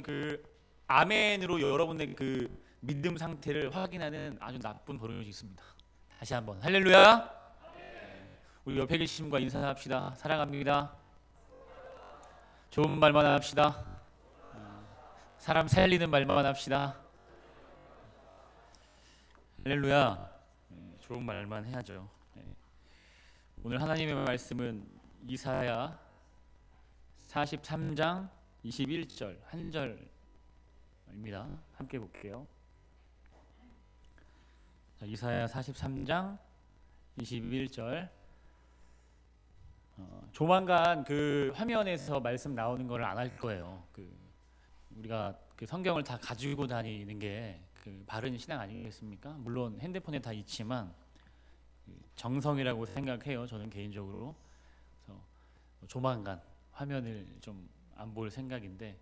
여러분의 그 아멘으로 여러분의 그 믿음 상태를 확인하는 아주 나쁜 버릇이 있습니다. 다시 한번 할렐루야. 우리 옆에 계신 분과 인사합시다. 사랑합니다. 좋은 말만 합시다. 사람 살리는 말만 합시다. 할렐루야. 좋은 말만 해야죠. 오늘 하나님의 말씀은 이사야 43장 21절 한 절입니다. 함께 볼게요. 자, 이사야 43장 21절. 조만간 그 화면에서 말씀 나오는 걸 안 할 거예요. 우리가 그 성경을 다 가지고 다니는 게 그 바른 신앙 아니겠습니까? 물론 핸드폰에 다 있지만 정성이라고 생각해요. 저는 개인적으로. 그래서 조만간 화면을 좀 안 볼 생각인데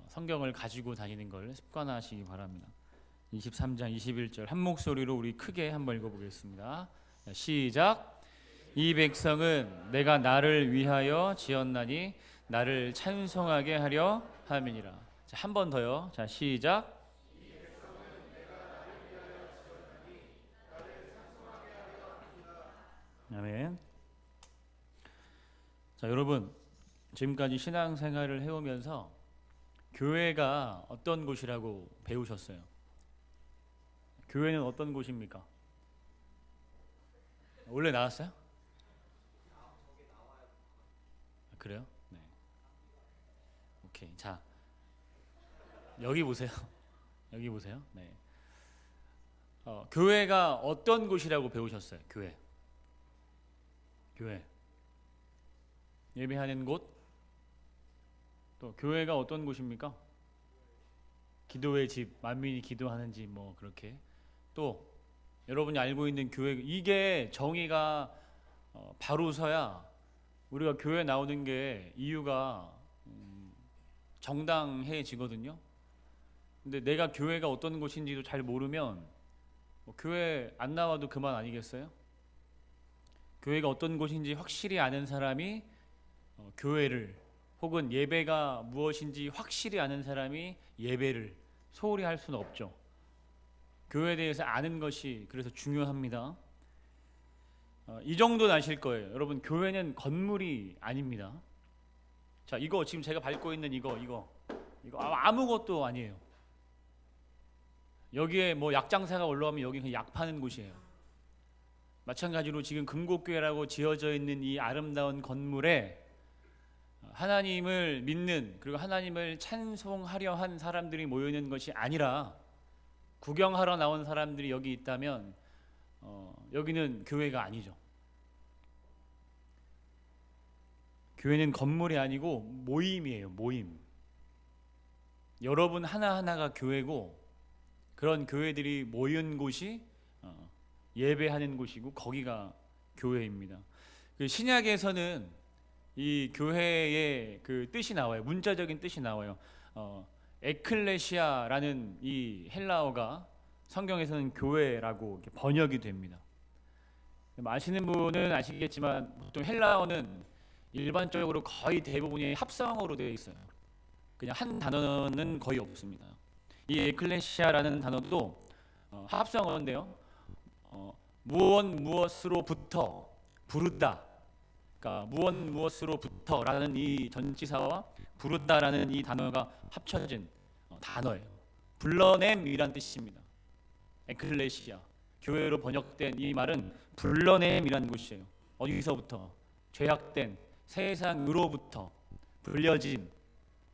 성경을 가지고 다니는 걸 습관화하시기 바랍니다. 23장 21절 한 목소리로 우리 크게 한번 읽어보겠습니다. 시작. 이 백성은 내가 나를 위하여 지었나니 나를 찬송하게 하려 함이니라. 한 번 더요. 자, 시작. 아멘. 자, 여러분, 지금까지 신앙생활을 해오면서 교회가 어떤 곳이라고 배우셨어요? 교회는 어떤 곳입니까? 원래 나왔어요? 그래요? 네. 오케이. 자, 여기 보세요. 여기 보세요. 네. 교회가 어떤 곳이라고 배우셨어요? 교회. 예배하는 곳. 또 교회가 어떤 곳입니까? 기도의 집, 만민이 기도하는 집, 뭐 그렇게. 또 여러분이 알고 있는 교회, 이게 정의가 바로 서야 우리가 교회 나오는 게 이유가 정당해지거든요. 근데 내가 교회가 어떤 곳인지도 잘 모르면 교회 안 나와도 그만 아니겠어요? 교회가 어떤 곳인지 확실히 아는 사람이 교회를, 혹은 예배가 무엇인지 확실히 아는 사람이 예배를 소홀히 할 수는 없죠. 교회에 대해서 아는 것이 그래서 중요합니다. 이 정도는 아실 거예요. 여러분, 교회는 건물이 아닙니다. 자, 이거 지금 제가 밟고 있는 이거 아무것도 아니에요. 여기에 뭐 약장사가 올라오면 여기 그냥 약 파는 곳이에요. 마찬가지로 지금 금곡교회라고 지어져 있는 이 아름다운 건물에 하나님을 믿는, 그리고 하나님을 찬송하려 한 사람들이 모여있는 것이 아니라 구경하러 나온 사람들이 여기 있다면 여기는 교회가 아니죠. 교회는 건물이 아니고 모임이에요. 모임. 여러분 하나하나가 교회고, 그런 교회들이 모인 곳이 예배하는 곳이고, 거기가 교회입니다. 그 신약에서는 이 교회의 그 뜻이 나와요. 문자적인 뜻이 나와요. 에클레시아라는 이 헬라어가 성경에서는 교회라고 이렇게 번역이 됩니다. 아시는 분은 아시겠지만 보통 헬라어는 일반적으로 거의 대부분이 합성어로 되어 있어요. 그냥 한 단어는 거의 없습니다. 이 에클레시아라는 단어도 합성어인데요. 무엇으로부터 부르다, 그러니까 무엇으로부터라는 이 전치사와 부르다라는 이 단어가 합쳐진 단어예요. 불러냄이란 뜻입니다. 에클레시아, 교회로 번역된 이 말은 불러냄이란 것이에요. 어디서부터? 죄악된 세상으로부터 불려진,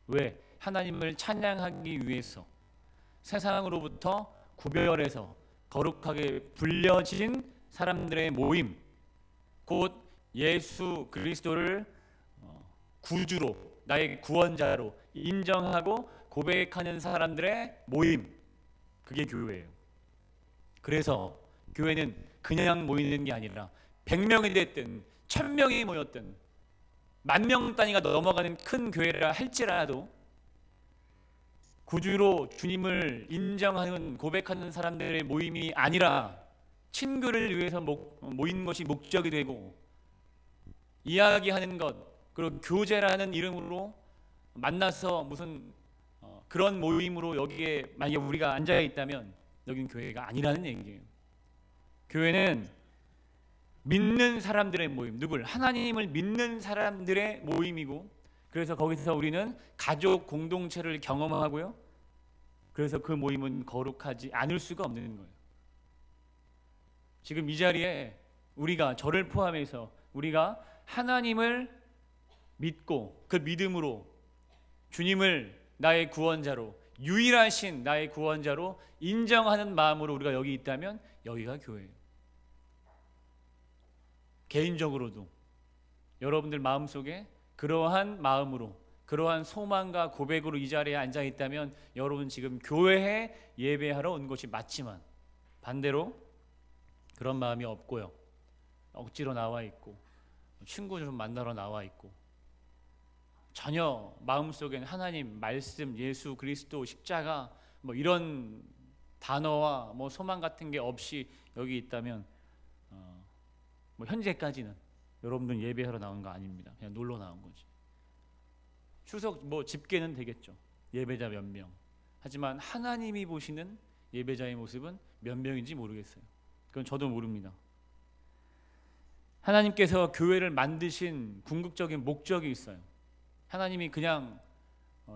왜? 하나님을 찬양하기 위해서 세상으로부터 구별해서 거룩하게 불려진 사람들의 모임, 곧 예수 그리스도를 구주로, 나의 구원자로 인정하고 고백하는 사람들의 모임, 그게 교회예요. 그래서 교회는 그냥 모이는 게 아니라 100명이 됐든 1000명이 모였든 10,000명 단위가 넘어가는 큰 교회라 할지라도 구주로 주님을 인정하는, 고백하는 사람들의 모임이 아니라 친구를 위해서 모인 것이 목적이 되고, 이야기하는 것, 그리고 교제라는 이름으로 만나서 무슨 그런 모임으로 여기에 만약에 우리가 앉아 있다면 여기는 교회가 아니라는 얘기예요. 교회는 믿는 사람들의 모임, 누굴? 하나님을 믿는 사람들의 모임이고, 그래서 거기서 우리는 가족 공동체를 경험하고요. 그래서 그 모임은 거룩하지 않을 수가 없는 거예요. 지금 이 자리에 우리가, 저를 포함해서 우리가 하나님을 믿고 그 믿음으로 주님을 나의 구원자로, 유일하신 나의 구원자로 인정하는 마음으로 우리가 여기 있다면 여기가 교회예요. 개인적으로도 여러분들 마음속에 그러한 마음으로, 그러한 소망과 고백으로 이 자리에 앉아 있다면 여러분 지금 교회에 예배하러 온 것이 맞지만, 반대로 그런 마음이 없고요, 억지로 나와 있고 친구 좀 만나러 나와 있고 전혀 마음속에는 하나님, 말씀, 예수 그리스도, 십자가 뭐 이런 단어와 뭐 소망 같은 게 없이 여기 있다면 뭐 현재까지는 여러분들 예배하러 나온 거 아닙니다. 그냥 놀러 나온 거지. 추석 뭐 집계는 되겠죠. 예배자 몇 명. 하지만 하나님이 보시는 예배자의 모습은 몇 명인지 모르겠어요. 그건 저도 모릅니다. 하나님께서 교회를 만드신 궁극적인 목적이 있어요. 하나님이 그냥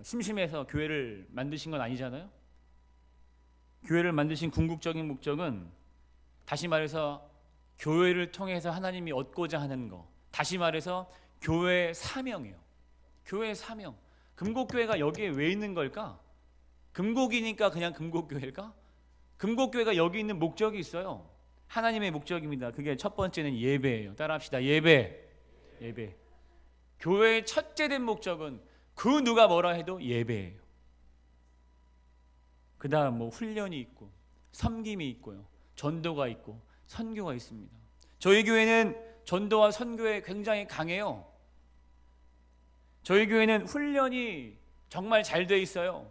심심해서 교회를 만드신 건 아니잖아요. 교회를 만드신 궁극적인 목적은, 다시 말해서 교회를 통해서 하나님이 얻고자 하는 거, 다시 말해서 교회의 사명이에요. 교회의 사명. 금곡교회가 여기에 왜 있는 걸까? 금곡이니까 그냥 금곡교회일까? 금곡교회가 여기 있는 목적이 있어요. 하나님의 목적입니다. 그게 첫 번째는 예배예요. 따라합시다. 예배. 예배. 교회의 첫째 된 목적은 그 누가 뭐라 해도 예배예요. 그 다음 뭐 훈련이 있고 섬김이 있고요, 전도가 있고 선교가 있습니다. 저희 교회는 전도와 선교에 굉장히 강해요. 저희 교회는 훈련이 정말 잘 돼 있어요.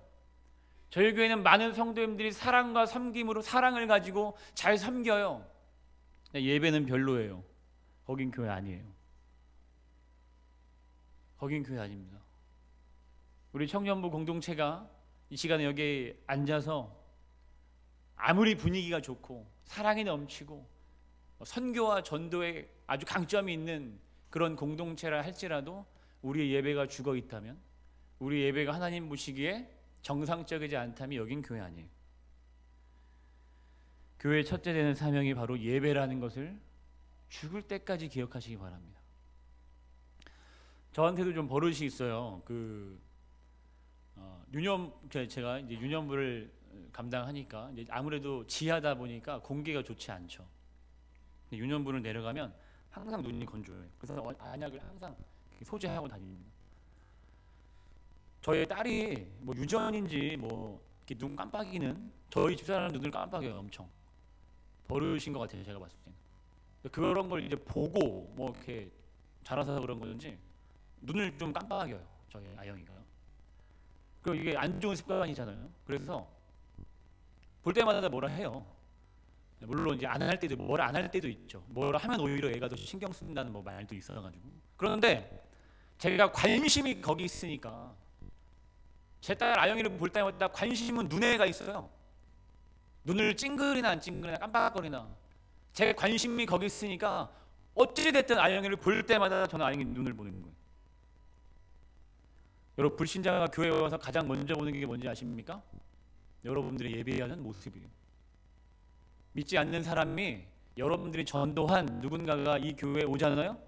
저희 교회는 많은 성도님들이 사랑과 섬김으로 사랑을 가지고 잘 섬겨요. 예배는 별로예요. 거긴 교회 아니에요. 거긴 교회 아닙니다. 우리 청년부 공동체가 이 시간에 여기 앉아서 아무리 분위기가 좋고 사랑이 넘치고 선교와 전도에 아주 강점이 있는 그런 공동체라 할지라도 우리의 예배가 죽어 있다면, 우리 예배가 하나님 보시기에 정상적이지 않다면 여긴 교회 아니에요. 교회의 첫째 되는 사명이 바로 예배라는 것을 죽을 때까지 기억하시기 바랍니다. 저한테도 좀 버릇이 있어요. 제가 이제 유년부를 감당하니까 이제 아무래도 지하다 보니까 공기가 좋지 않죠. 유년부를 내려가면 항상 눈이 건조해요. 그래서 안약을 항상 소지하고 다닙니다. 저희 딸이 뭐 유전인지 뭐 이렇게 눈 깜빡이는, 저희 집사람 눈을 깜빡여요. 엄청 버릇인 것 같아요, 제가 봤을 때는. 그런 걸 이제 보고 뭐 이렇게 자라서 그런 건지 눈을 좀 깜빡여요, 저희 아영이가. 그 이게 안 좋은 습관이잖아요. 그래서 볼 때마다 뭐라 해요. 물론 이제 안 할 때도, 뭐라 안 할 때도 있죠. 뭐라 하면 오히려 애가 더 신경 쓴다는 뭐 말도 있어가지고. 그런데 제가 관심이 거기 있으니까, 제 딸 아영이를 볼 때마다 관심은 눈에가 있어요. 눈을 찡그리나 안 찡그리나 깜빡거리나 제 관심이 거기 있으니까 어찌됐든 아영이를 볼 때마다 저는 아영이 눈을 보는 거예요. 여러분, 불신자가 교회에 와서 가장 먼저 보는 게 뭔지 아십니까? 여러분들이 예배하는 모습이에요. 믿지 않는 사람이 여러분들이 전도한 누군가가 이 교회에 오잖아요.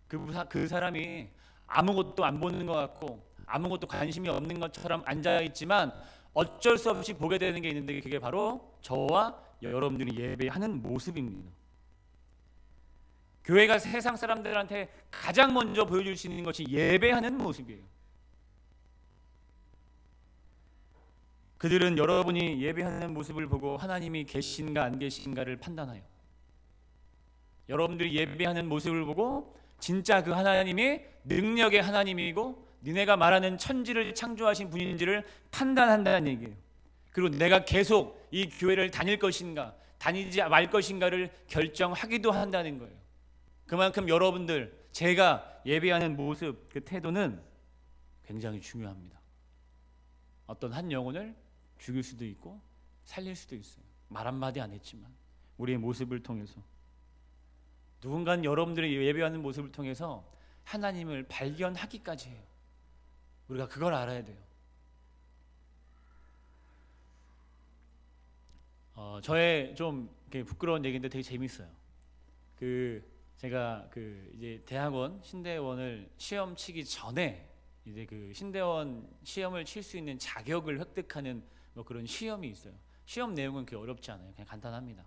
그 사람이 아무것도 안 보는 것 같고 아무것도 관심이 없는 것처럼 앉아있지만 어쩔 수 없이 보게 되는 게 있는데, 그게 바로 저와 여러분들이 예배하는 모습입니다. 교회가 세상 사람들한테 가장 먼저 보여줄 수 있는 것이 예배하는 모습이에요. 그들은 여러분이 예배하는 모습을 보고 하나님이 계신가 안 계신가를 판단해요. 여러분들이 예배하는 모습을 보고 진짜 그 하나님이 능력의 하나님이고 니네가 말하는 천지를 창조하신 분인지를 판단한다는 얘기예요. 그리고 내가 계속 이 교회를 다닐 것인가 다니지 말 것인가를 결정하기도 한다는 거예요. 그만큼 여러분들, 제가 예배하는 모습, 그 태도는 굉장히 중요합니다. 어떤 한 영혼을 죽일 수도 있고 살릴 수도 있어요. 말 한마디 안 했지만 우리의 모습을 통해서 누군가는 여러분들이 예배하는 모습을 통해서 하나님을 발견하기까지 해요. 우리가 그걸 알아야 돼요. 저의 좀 부끄러운 얘기인데 되게 재밌어요. 제가 이제 대학원 신대원을 시험 치기 전에 이제 신대원 시험을 칠 수 있는 자격을 획득하는 뭐 그런 시험이 있어요. 시험 내용은 그렇게 어렵지 않아요. 그냥 간단합니다.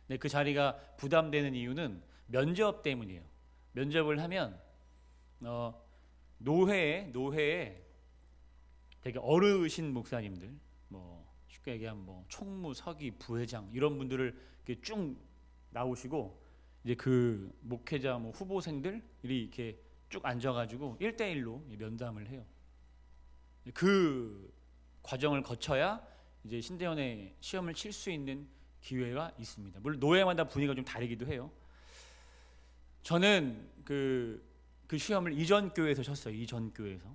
근데 그 자리가 부담되는 이유는 면접 때문이에요. 면접을 하면 노회에 되게 어르신 목사님들, 뭐 쉽게 얘기하면 뭐 총무, 서기, 부회장 이런 분들을 이렇게 쭉 나오시고 이제 그 목회자 뭐 후보생들이 이렇게 쭉 앉아가지고 1대1로 면담을 해요. 그 과정을 거쳐야 이제 신대원의 시험을 칠 수 있는 기회가 있습니다. 물론 노예마다 분위기가 좀 다르기도 해요. 저는 그 시험을 이전 교회에서 쳤어요. 이전 교회에서.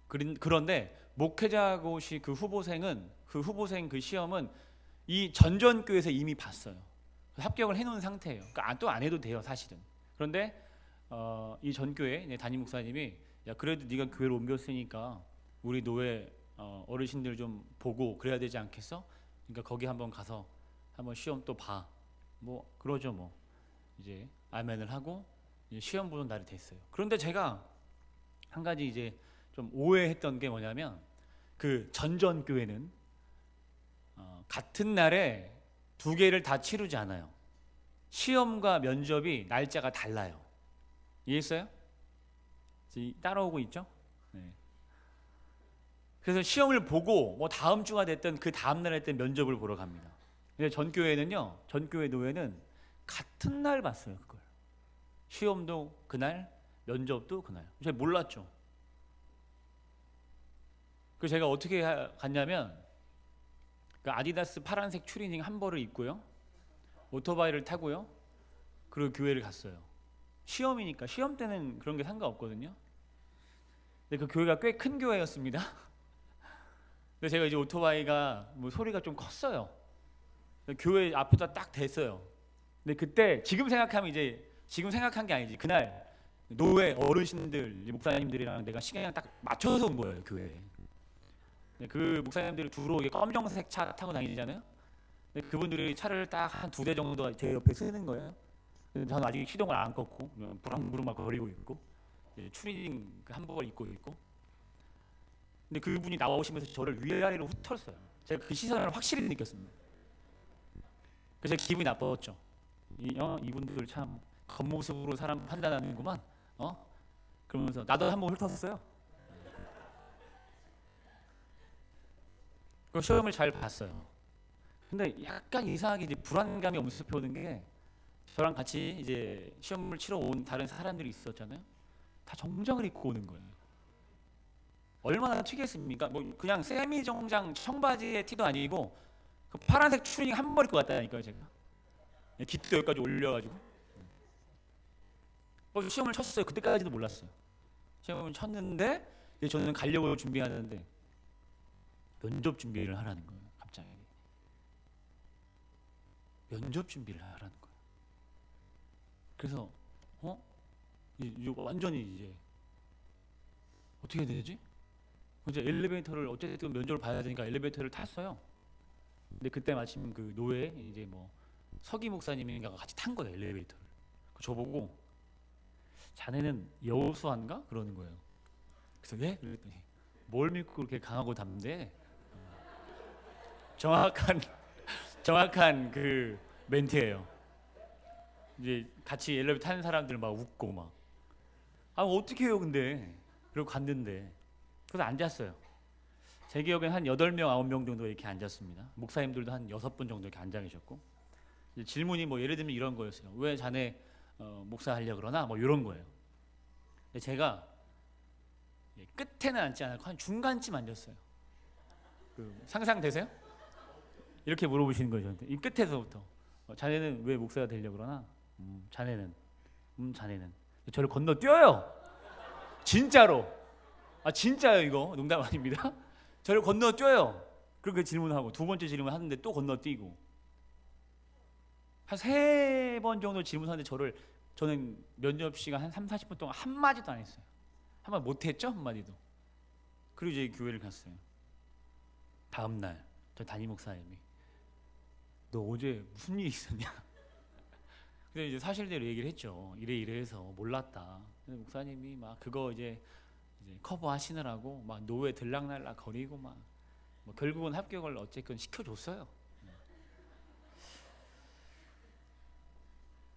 그런데 목회자고시 그 후보생 그 시험은 이 전전 교회에서 이미 봤어요. 합격을 해놓은 상태예요. 그러니까 또 안 해도 돼요, 사실은. 그런데 이 전 교회 담임 목사님이 야 그래도 네가 교회로 옮겼으니까 우리 노예 어르신들 좀 보고 그래야 되지 않겠어? 그러니까 거기 한번 가서 한번 시험 또 봐. 뭐 그러죠 뭐. 이제 아멘을 하고 이제 시험 보는 날이 됐어요. 그런데 제가 한 가지 이제 좀 오해했던 게 뭐냐면 그 전전 교회는 같은 날에 두 개를 다 치르지 않아요. 시험과 면접이 날짜가 달라요. 이해했어요? 따라오고 있죠? 네. 그래서 시험을 보고 뭐 다음 주가 됐든 그 다음 날 했던 면접을 보러 갑니다. 근데 전 교회 노예는 같은 날 봤어요. 그걸. 시험도 그날, 면접도 그날. 제가 몰랐죠. 그래서 제가 어떻게 갔냐면 그 아디다스 파란색 추리닝 한 벌을 입고요, 오토바이를 타고요, 그리고 교회를 갔어요. 시험이니까. 시험 때는 그런 게 상관없거든요. 근데 그 교회가 꽤 큰 교회였습니다. 근데 제가 이제 오토바이가 뭐 소리가 좀 컸어요. 교회 앞에다 딱 댔어요. 근데 그때 지금 생각한 게 아니지. 그날 노회 어르신들 목사님들이랑 내가 시간을 딱 맞춰서 온 거예요, 교회에. 그 목사님들이 주로 검정색 차 타고 다니잖아요. 근데 그분들이 차를 딱 한 2대 정도 제 옆에 쓰는 거예요. 저는 아직 시동을 안 껐고 부랑부랑 막 거리고 있고 추리닝 한 벌 입고 있고. 근데 그분이 나오시면서 저를 위아래로 훑었어요. 제가 그 시선을 확실히 느꼈습니다. 그래서 제가 기분이 나빴죠. 이분들 참 겉모습으로 사람 판단하는구만. 그러면서 나도 한번 훑었어요. 그 시험을 잘 봤어요. 근데 약간 이상하게 이제 불안감이 엄습해 오는 게, 저랑 같이 이제 시험을 치러 온 다른 사람들이 있었잖아요. 다 정장을 입고 오는 거예요. 얼마나 특이했습니까? 뭐 그냥 세미 정장 청바지에 티도 아니고 그 파란색 추리닝 한 벌 입고 갔다니까요, 제가. 깃도 여기까지 올려가지고. 시험을 쳤어요. 그때까지도 몰랐어요. 시험을 쳤는데 이제 저는 가려고 준비하는데 면접 준비를 하라는 거예요. 갑자기 면접 준비를 하라는 거예요. 그래서 이거 완전히 이제 어떻게 해야 되지? 이제 엘리베이터를 어쨌든 면접을 봐야 되니까 엘리베이터를 탔어요. 근데 그때 마침 그 노예 이제 뭐 서기 목사님인가 같이 탄 거예요, 엘리베이터를. 저보고 자네는 여호수아인가? 그러는 거예요. 그래서 예? 그랬더니 뭘 믿고 그렇게 강하고 담대? 정확한 그 멘트예요. 이제 같이 엘리베이터 타는 사람들 막 웃고 막. 어떻게 해요 근데. 그리고 갔는데 그래서 앉았어요. 제 기억엔 한 8명, 9명 정도 이렇게 앉았습니다. 목사님들도 한 6분 정도 이렇게 앉아 계셨고, 이제 질문이 뭐 예를 들면 이런 거였어요. 왜 자네 목사 하려고 그러나? 뭐 이런 거예요. 근데 제가 끝에는 앉지 않고 한 중간쯤 앉았어요. 상상되세요? 이렇게 물어보시는 거예요, 저한테. 이 끝에서부터 자네는 왜 목사가 되려고 그러나? 자네는. 저를 건너뛰어요. 진짜로. 아 진짜요 이거 농담 아닙니다. 저를 건너뛰어요. 그렇게 질문하고 두 번째 질문 하는데 또 건너뛰고 한 세 번 정도 질문하는데 저는 면접 시간 한 3, 40분 동안 한마디도 안 했어요. 한마디 못 했죠? 한마디도. 그리고 이제 교회를 갔어요. 다음 날 저 담임 목사님이 너 어제 무슨 일이 있었냐? 그래서 이제 사실대로 얘기를 했죠. 이래 해서 몰랐다. 목사님이 막 그거 이제 커버하시느라고 막 노예 들락날락 거리고 막 뭐 결국은 합격을 어쨌건 시켜줬어요.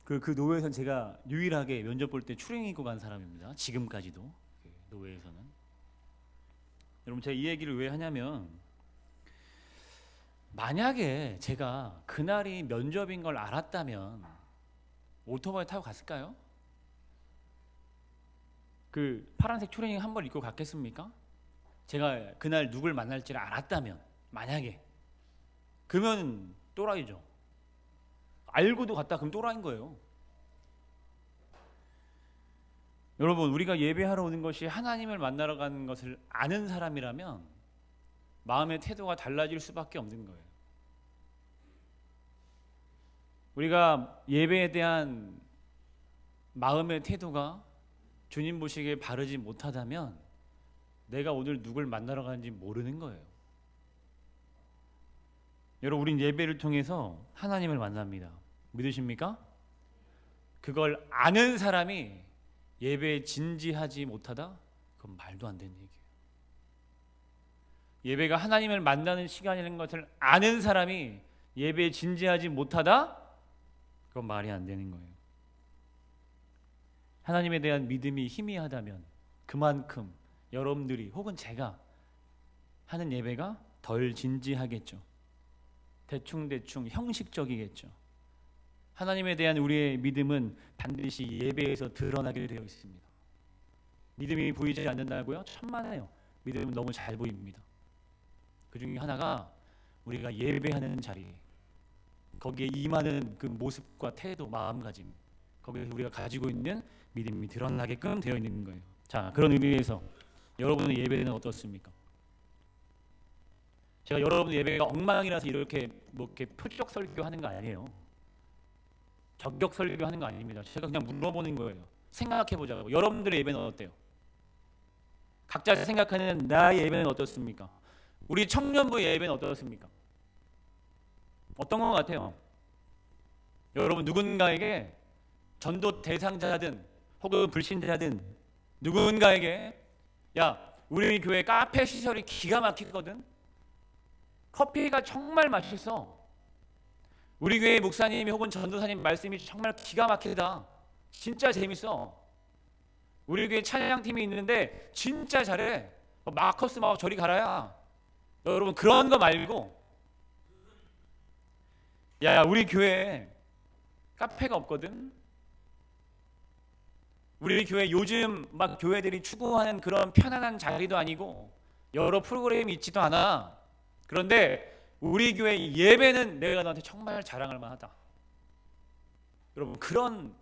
그 노예에서는 제가 유일하게 면접 볼 때 추링 입고 간 사람입니다. 지금까지도 그 노예에서는. 여러분 제가 이 얘기를 왜 하냐면 만약에 제가 그날이 면접인 걸 알았다면 오토바이 타고 갔을까요? 그 파란색 추리닝 한 벌 입고 갔겠습니까? 제가 그날 누굴 만날지를 알았다면 만약에 그러면 또라이죠. 알고도 갔다 그럼 또라이인 거예요. 여러분 우리가 예배하러 오는 것이 하나님을 만나러 가는 것을 아는 사람이라면 마음의 태도가 달라질 수밖에 없는 거예요. 우리가 예배에 대한 마음의 태도가 주님 보시기에 바르지 못하다면 내가 오늘 누굴 만나러 가는지 모르는 거예요. 여러분 우린 예배를 통해서 하나님을 만납니다. 믿으십니까? 그걸 아는 사람이 예배에 진지하지 못하다? 그건 말도 안 되는 얘기예요. 예배가 하나님을 만나는 시간이라는 것을 아는 사람이 예배에 진지하지 못하다? 그건 말이 안 되는 거예요. 하나님에 대한 믿음이 희미하다면 그만큼 여러분들이 혹은 제가 하는 예배가 덜 진지하겠죠. 대충대충 형식적이겠죠. 하나님에 대한 우리의 믿음은 반드시 예배에서 드러나게 되어 있습니다. 믿음이 보이지 않는다고요? 천만에요. 믿음은 너무 잘 보입니다. 그 중에 하나가 우리가 예배하는 자리, 거기에 임하는 그 모습과 태도, 마음가짐, 거기에서 우리가 가지고 있는 믿음이 드러나게끔 되어 있는 거예요. 자, 그런 의미에서 여러분의 예배는 어떻습니까? 제가 여러분의 예배가 엉망이라서 이렇게 표적 설교하는 거 아니에요. 적격 설교하는 거 아닙니다. 제가 그냥 물어보는 거예요. 생각해보자고. 여러분들의 예배는 어때요? 각자 생각하는 나의 예배는 어떻습니까? 우리 청년부의 예배는 어떻습니까? 어떤 것 같아요? 여러분 누군가에게 전도 대상자든 혹은 불신자든 누군가에게 야 우리 교회 카페 시설이 기가 막히거든. 커피가 정말 맛있어. 우리 교회 목사님이 혹은 전도사님 말씀이 정말 기가 막히다. 진짜 재밌어. 우리 교회 찬양팀이 있는데 진짜 잘해. 마커스 막 저리 가라야. 여러분 그런 거 말고 야 우리 교회에 카페가 없거든. 우리 교회 요즘 막 교회들이 추구하는 그런 편안한 자리도 아니고 여러 프로그램이 있지도 않아. 그런데 우리 교회 예배는 내가 너한테 정말 자랑할 만하다. 여러분 그런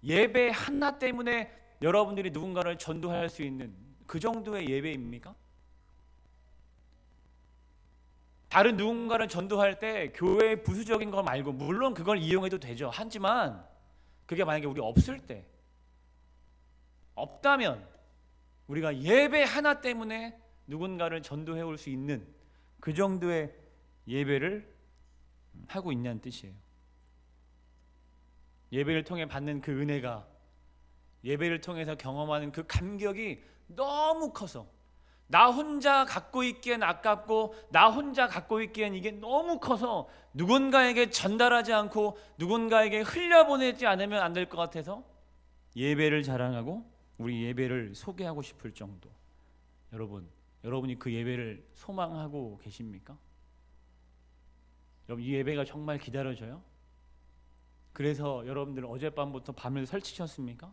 예배 하나 때문에 여러분들이 누군가를 전도할 수 있는 그 정도의 예배입니까? 다른 누군가를 전도할 때 교회의 부수적인 거 말고 물론 그걸 이용해도 되죠. 하지만 그게 만약에 우리 없을 때 없다면 우리가 예배 하나 때문에 누군가를 전도해 올 수 있는 그 정도의 예배를 하고 있냐는 뜻이에요. 예배를 통해 받는 그 은혜가 예배를 통해서 경험하는 그 감격이 너무 커서 나 혼자 갖고 있기엔 아깝고 나 혼자 갖고 있기엔 이게 너무 커서 누군가에게 전달하지 않고 누군가에게 흘려보내지 않으면 안 될 것 같아서 예배를 자랑하고 우리 예배를 소개하고 싶을 정도. 여러분이 그 예배를 소망하고 계십니까? 여러분 이 예배가 정말 기다려져요? 그래서 여러분들 어젯밤부터 밤을 설치셨습니까?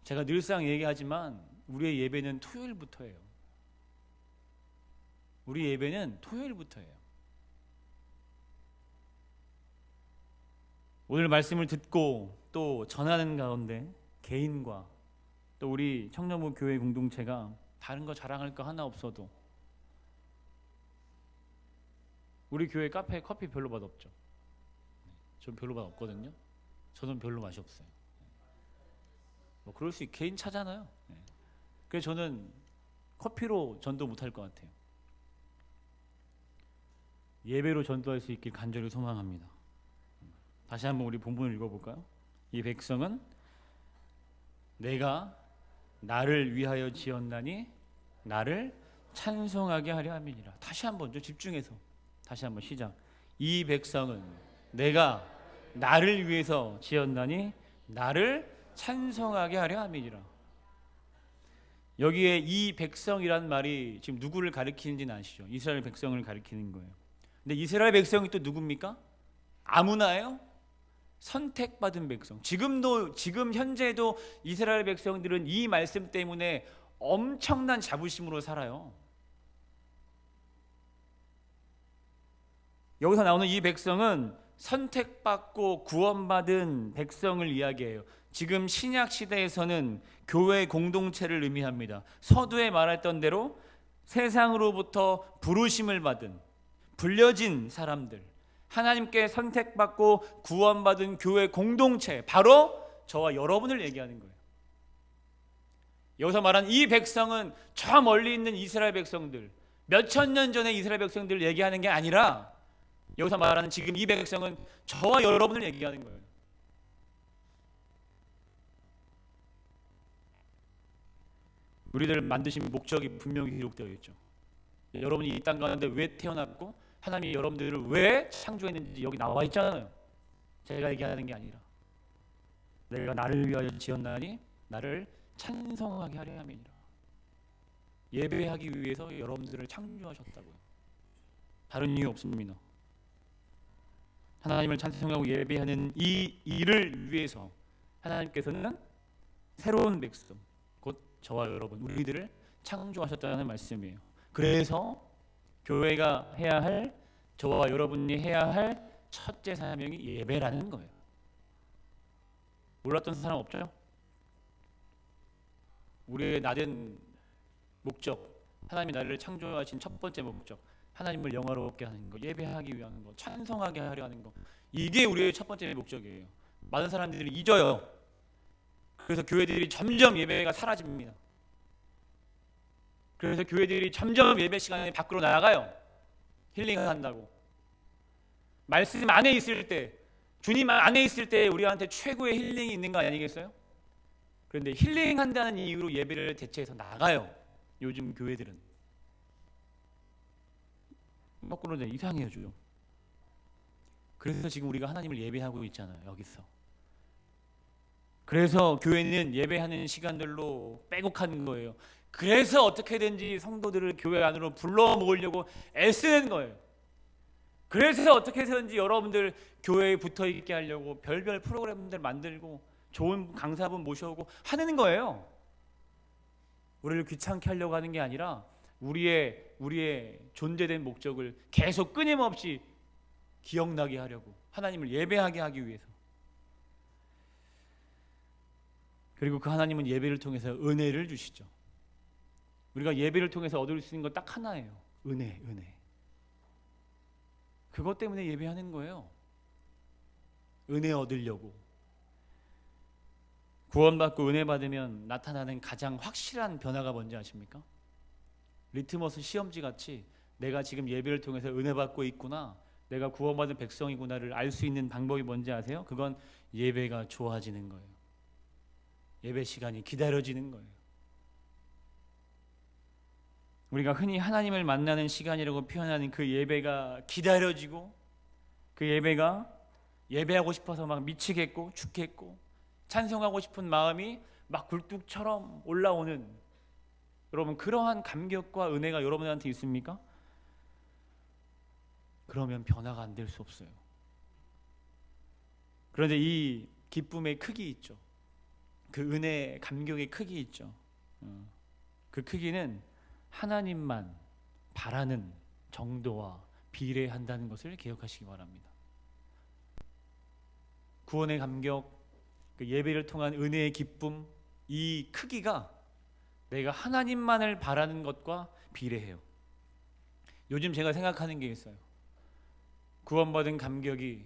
제가 늘상 얘기하지만 우리의 예배는 토요일부터예요. 우리 예배는 토요일부터예요. 오늘 말씀을 듣고 또 전하는 가운데 개인과 또 우리 청년부 교회 공동체가 다른 거 자랑할 거 하나 없어도 우리 교회 카페 커피 별로 맛 없죠. 전 별로 맛 없거든요. 저는 별로 맛이 없어요. 뭐 그럴 수 개인 차잖아요. 그래서 저는 커피로 전도 못할 것 같아요. 예배로 전도할 수 있길 간절히 소망합니다. 다시 한번 우리 본문을 읽어볼까요? 이 백성은 내가 나를 위하여 지었나니 나를 찬송하게 하려 함이니라. 다시 한번 좀 집중해서 다시 한번 시작. 이 백성은 내가 나를 위해서 지었나니 나를 찬송하게 하려 함이니라. 여기에 이 백성이란 말이 지금 누구를 가리키는지는 아시죠? 이스라엘 백성을 가리키는 거예요. 근데 이스라엘 백성이 또 누굽니까? 아무나예요? 선택받은 백성. 지금 현재도 이스라엘 백성들은 이 말씀 때문에 엄청난 자부심으로 살아요. 여기서 나오는 이 백성은 선택받고 구원받은 백성을 이야기해요. 지금 신약 시대에서는 교회 공동체를 의미합니다. 서두에 말했던 대로 세상으로부터 부르심을 받은 불려진 사람들, 하나님께 선택받고 구원받은 교회 공동체, 바로 저와 여러분을 얘기하는 거예요. 여기서 말한 이 백성은 저 멀리 있는 이스라엘 백성들, 몇천 년 전의 이스라엘 백성들을 얘기하는 게 아니라 여기서 말하는 지금 이 백성은 저와 여러분을 얘기하는 거예요. 우리들을 만드신 목적이 분명히 기록되어 있죠. 여러분이 이 땅 가운데 왜 태어났고 하나님이 여러분들을 왜 창조했는지 여기 나와 있잖아요. 제가 얘기하는 게 아니라 내가 나를 위하여 지었나니 나를 찬송하게 하려 함이니라. 예배하기 위해서 여러분들을 창조하셨다고요. 다른 이유 없습니다. 하나님을 찬송하고 예배하는 이 일을 위해서 하나님께서는 새로운 백성, 곧 저와 여러분, 우리들을 창조하셨다는 말씀이에요. 그래서 교회가 해야 할, 저와 여러분이 해야 할 첫째 사명이 예배라는 거예요. 몰랐던 사람 없죠? 우리의 나된 목적, 하나님이 나를 창조하신 첫 번째 목적, 하나님을 영화롭게 하는 거, 예배하기 위한 거, 찬송하게 하려 하는 거, 이게 우리의 첫 번째 목적이에요. 많은 사람들이 잊어요. 그래서 교회들이 점점 예배가 사라집니다. 그래서 교회들이 점점 예배 시간에 밖으로 나가요. 힐링한다고. 말씀 안에 있을 때, 주님 안에 있을 때 우리한테 최고의 힐링이 있는 거 아니겠어요? 그런데 힐링한다는 이유로 예배를 대체해서 나가요. 요즘 교회들은. 거꾸로 이상해요 좀. 그래서 지금 우리가 하나님을 예배하고 있잖아요. 여기서. 그래서 교회는 예배하는 시간들로 빼곡한 거예요. 그래서 어떻게든지 성도들을 교회 안으로 불러 모으려고 애쓰는 거예요. 그래서 어떻게든지 여러분들 교회에 붙어 있게 하려고 별별 프로그램들 만들고 좋은 강사분 모셔오고 하는 거예요. 우리를 귀찮게 하려고 하는 게 아니라 우리의 존재된 목적을 계속 끊임없이 기억나게 하려고, 하나님을 예배하게 하기 위해서. 그리고 그 하나님은 예배를 통해서 은혜를 주시죠. 우리가 예배를 통해서 얻을 수 있는 건 딱 하나예요. 은혜. 그것 때문에 예배하는 거예요. 은혜 얻으려고. 구원받고 은혜 받으면 나타나는 가장 확실한 변화가 뭔지 아십니까? 리트머스 시험지 같이 내가 지금 예배를 통해서 은혜 받고 있구나, 내가 구원받은 백성이구나를 알 수 있는 방법이 뭔지 아세요? 그건 예배가 좋아지는 거예요. 예배 시간이 기다려지는 거예요. 우리가 흔히 하나님을 만나는 시간이라고 표현하는 그 예배가 기다려지고, 그 예배가 예배하고 싶어서 막 미치겠고 죽겠고 찬송하고 싶은 마음이 막 굴뚝처럼 올라오는, 여러분 그러한 감격과 은혜가 여러분한테 있습니까? 그러면 변화가 안 될 수 없어요. 그런데 이 기쁨의 크기 있죠. 그 은혜의 감격의 크기 있죠. 그 크기는 하나님만 바라는 정도와 비례한다는 것을 기억하시기 바랍니다. 구원의 감격, 그 예배를 통한 은혜의 기쁨, 이 크기가 내가 하나님만을 바라는 것과 비례해요. 요즘 제가 생각하는 게 있어요. 구원받은 감격이,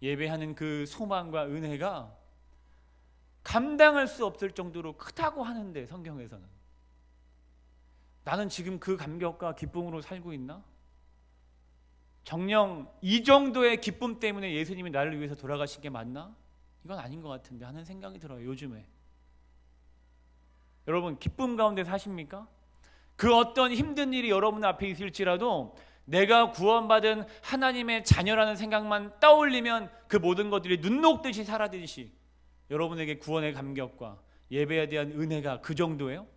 예배하는 그 소망과 은혜가 감당할 수 없을 정도로 크다고 하는데, 성경에서는 나는 지금 그 감격과 기쁨으로 살고 있나? 정녕 이 정도의 기쁨 때문에 예수님이 나를 위해서 돌아가신 게 맞나? 이건 아닌 것 같은데 하는 생각이 들어요, 요즘에. 여러분, 기쁨 가운데 사십니까? 그 어떤 힘든 일이 여러분 앞에 있을지라도 내가 구원받은 하나님의 자녀라는 생각만 떠올리면 그 모든 것들이 눈 녹듯이 사라지듯이 여러분에게 구원의 감격과 예배에 대한 은혜가 그 정도예요?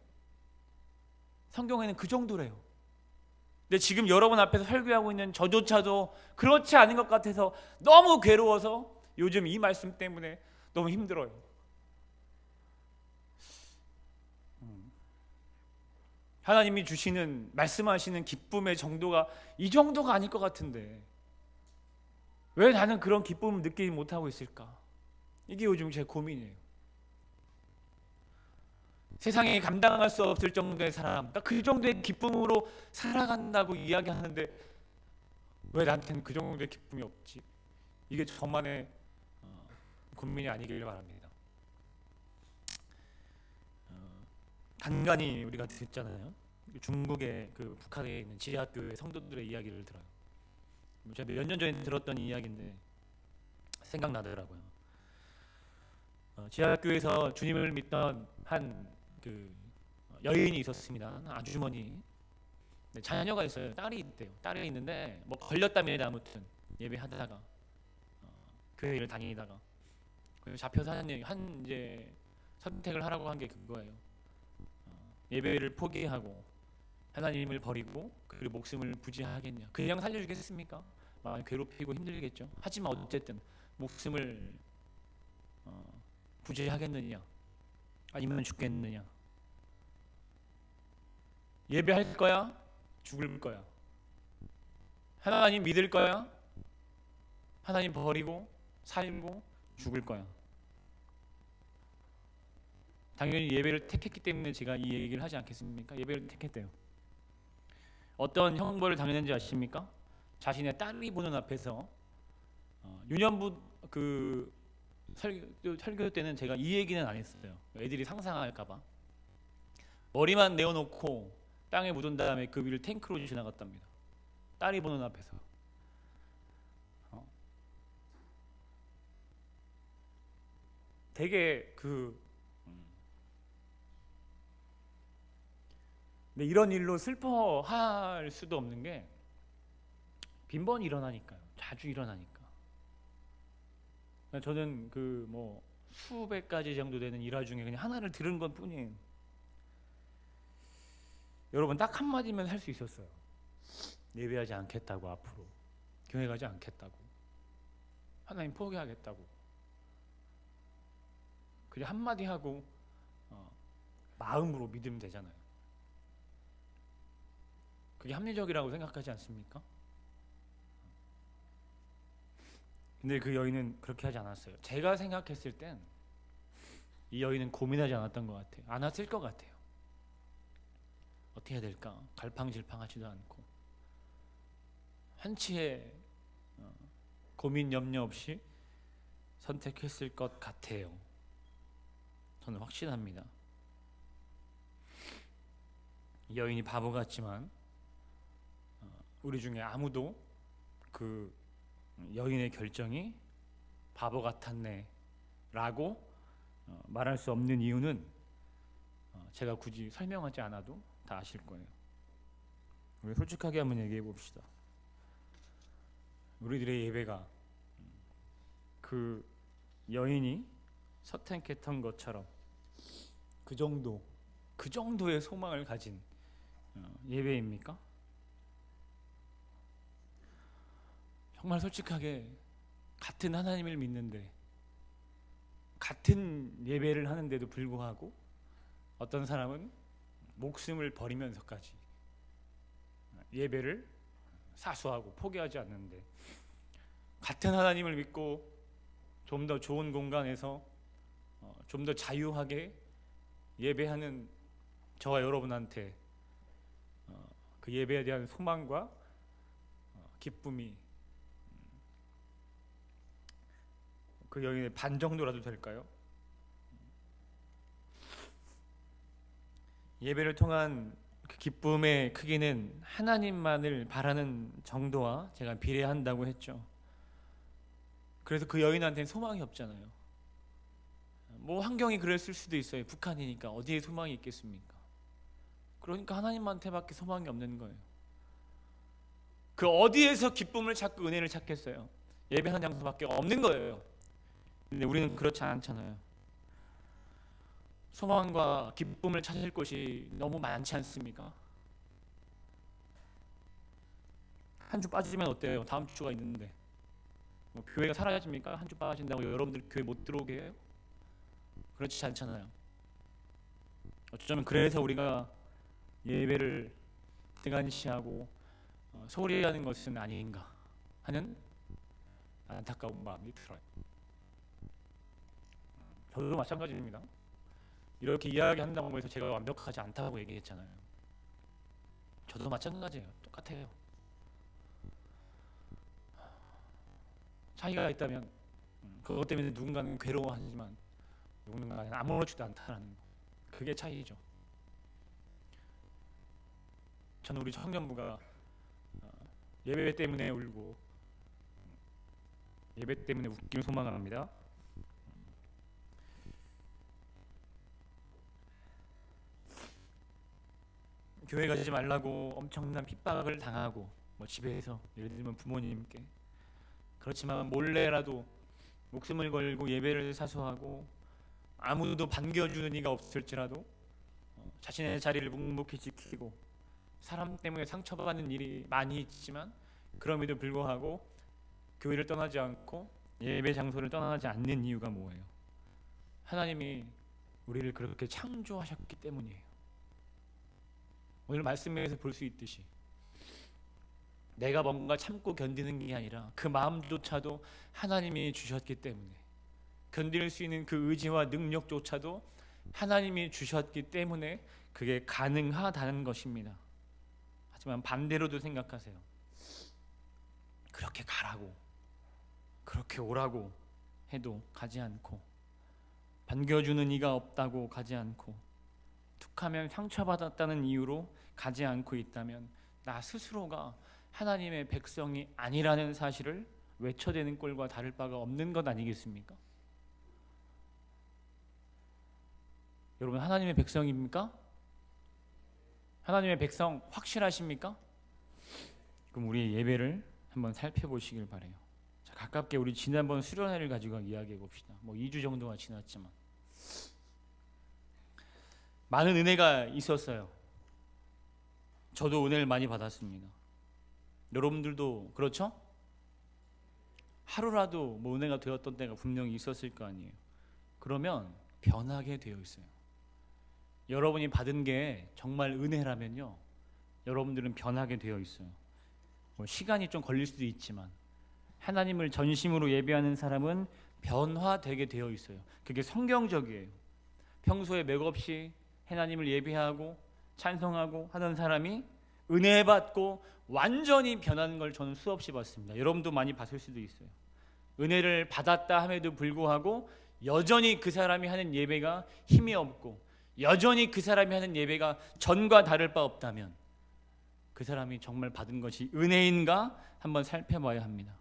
성경에는 그 정도래요. 근데 지금 여러분 앞에서 설교하고 있는 저조차도 그렇지 않은 것 같아서 너무 괴로워서 요즘 이 말씀 때문에 너무 힘들어요. 하나님이 주시는, 말씀하시는 기쁨의 정도가 이 정도가 아닐 것 같은데 왜 나는 그런 기쁨을 느끼지 못하고 있을까? 이게 요즘 제 고민이에요. 세상에 감당할 수 없을 정도의 사람, 그 정도의 기쁨으로 살아간다고 이야기하는데 왜 나한테는 그 정도의 기쁨이 없지? 이게 저만의 고민이 아니길 바랍니다. 간간히 우리가 듣잖아요. 중국의 그 북한에 있는 지하교회 성도들의 이야기를 들어요. 제가 몇 년 전에 들었던 이야기인데 생각나더라고요. 지하교회에서 주님을 믿던 한 그 여인이 있었습니다. 아주머니. 네, 자녀가 있어요. 딸이 있대요. 딸이 있는데 뭐 걸렸다며, 아무튼 예배하다가 교회를 다니다가 잡혀서 한 이제 선택을 하라고 한 게 그거예요. 예배를 포기하고 하나님을 버리고 그리고 목숨을 부지하겠냐? 그냥 살려주겠습니까? 많이 괴롭히고 힘들겠죠. 하지만 어쨌든 목숨을 부지하겠느냐? 아니면 죽겠느냐? 예배할 거야? 죽을 거야? 하나님 믿을 거야? 하나님 버리고 살고 죽을 거야? 당연히 예배를 택했기 때문에 제가 이 얘기를 하지 않겠습니까? 예배를 택했대요. 어떤 형벌을 당했는지 아십니까? 자신의 딸이 보는 앞에서 유년부 그 설교 때는 제가 이 얘기는 안 했어요. 애들이 상상할까봐. 머리만 내어놓고 땅에 묻은 다음에 그 위를 탱크로 지나갔답니다. 딸이 보는 앞에서. 되게 근데 이런 일로 슬퍼할 수도 없는 게 빈번히 일어나니까요. 자주 일어나니까. 저는 그 뭐 수백 가지 정도 되는 일화 중에 그냥 하나를 들은 것 뿐이에요. 여러분, 딱 한마디면 할 수 있었어요. 예배하지 않겠다고, 앞으로 교회 가지 않겠다고, 하나님 포기하겠다고. 그냥 한마디 하고 마음으로 믿으면 되잖아요. 그게 합리적이라고 생각하지 않습니까? 근데 그 여인은 그렇게 하지 않았어요. 제가 생각했을 땐 이 여인은 고민하지 않았던 것 같아요. 않았을 것 같아요. 어떻게 해야 될까? 갈팡질팡하지도 않고 한치의 고민 염려 없이 선택했을 것 같아요. 저는 확신합니다. 이 여인이 바보 같지만 우리 중에 아무도 그 여인의 결정이 바보 같았네 라고 말할 수 없는 이유는 제가 굳이 설명하지 않아도 다 아실 거예요. 우리 솔직하게 한번 얘기해 봅시다. 우리들의 예배가 그 여인이 선택했던 것처럼 그 정도의 소망을 가진 예배입니까? 정말 솔직하게 같은 하나님을 믿는데 같은 예배를 하는데도 불구하고 어떤 사람은 목숨을 버리면서까지 예배를 사수하고 포기하지 않는데, 같은 하나님을 믿고 좀 더 좋은 공간에서 좀 더 자유하게 예배하는 저와 여러분한테 그 예배에 대한 소망과 기쁨이 그 여인의 반 정도라도 될까요? 예배를 통한 그 기쁨의 크기는 하나님만을 바라는 정도와 제가 비례한다고 했죠. 그래서 그 여인한테는 소망이 없잖아요. 뭐 환경이 그랬을 수도 있어요. 북한이니까 어디에 소망이 있겠습니까? 그러니까 하나님한테밖에 소망이 없는 거예요. 그 어디에서 기쁨을 찾고 은혜를 찾겠어요? 예배하는 장소밖에 없는 거예요. 근데 우리는 그렇지 않잖아요. 소망과 기쁨을 찾을 곳이 너무 많지 않습니까? 한 주 빠지면 어때요? 다음 주가 있는데 뭐 교회가 사라집니까? 한 주 빠진다고 여러분들 교회 못 들어오게 해요? 그렇지 않잖아요. 어쩌면 그래서 우리가 예배를 등한시하고 소홀히 하는 것은 아닌가 하는 안타까운 마음이 들어요. 저도 마찬가지입니다. 이렇게 이야기한다고 해서 제가 완벽하지 않다고 얘기했잖아요. 저도 마찬가지예요. 똑같아요. 차이가 있다면 그것 때문에 누군가는 괴로워하지만 누군가는 아무렇지도 않다라는 거. 그게 차이죠. 저는 우리 청년부가 예배 때문에 울고 예배 때문에 웃기를 소망합니다. 교회 가지 말라고 엄청난 핍박을 당하고 뭐 집에서 예를 들면 부모님께 그렇지만 몰래라도 목숨을 걸고 예배를 사수하고 아무도 반겨주는 이가 없을지라도 자신의 자리를 묵묵히 지키고 사람 때문에 상처받는 일이 많이 있지만 그럼에도 불구하고 교회를 떠나지 않고 예배 장소를 떠나지 않는 이유가 뭐예요? 하나님이 우리를 그렇게 창조하셨기 때문이에요. 오늘 말씀에서 볼 수 있듯이 내가 뭔가 참고 견디는 게 아니라 그 마음조차도 하나님이 주셨기 때문에 견딜 수 있는 그 의지와 능력조차도 하나님이 주셨기 때문에 그게 가능하다는 것입니다. 하지만 반대로도 생각하세요. 그렇게 가라고 그렇게 오라고 해도 가지 않고 반겨주는 이가 없다고 가지 않고 툭하면 상처받았다는 이유로 가지 않고 있다면 나 스스로가 하나님의 백성이 아니라는 사실을 외쳐대는 꼴과 다를 바가 없는 것 아니겠습니까? 여러분 하나님의 백성입니까? 하나님의 백성 확실하십니까? 그럼 우리의 예배를 한번 살펴보시길 바래요. 자, 가깝게 우리 지난번 수련회를 가지고 이야기해 봅시다. 뭐 2주 정도가 지났지만 많은 은혜가 있었어요. 저도 은혜를 많이 받았습니다. 여러분들도 그렇죠? 하루라도 뭐 은혜가 되었던 때가 분명히 있었을 거 아니에요. 그러면 변하게 되어 있어요. 여러분이 받은 게 정말 은혜라면요, 여러분들은 변하게 되어 있어요. 뭐 시간이 좀 걸릴 수도 있지만 하나님을 전심으로 예배하는 사람은 변화되게 되어 있어요. 그게 성경적이에요. 평소에 맥없이 하나님을 예배하고 찬송하고 하던 사람이 은혜 받고 완전히 변하는 걸 저는 수없이 봤습니다. 여러분도 많이 봤을 수도 있어요. 은혜를 받았다 함에도 불구하고 여전히 그 사람이 하는 예배가 힘이 없고 여전히 그 사람이 하는 예배가 전과 다를 바 없다면 그 사람이 정말 받은 것이 은혜인가 한번 살펴봐야 합니다.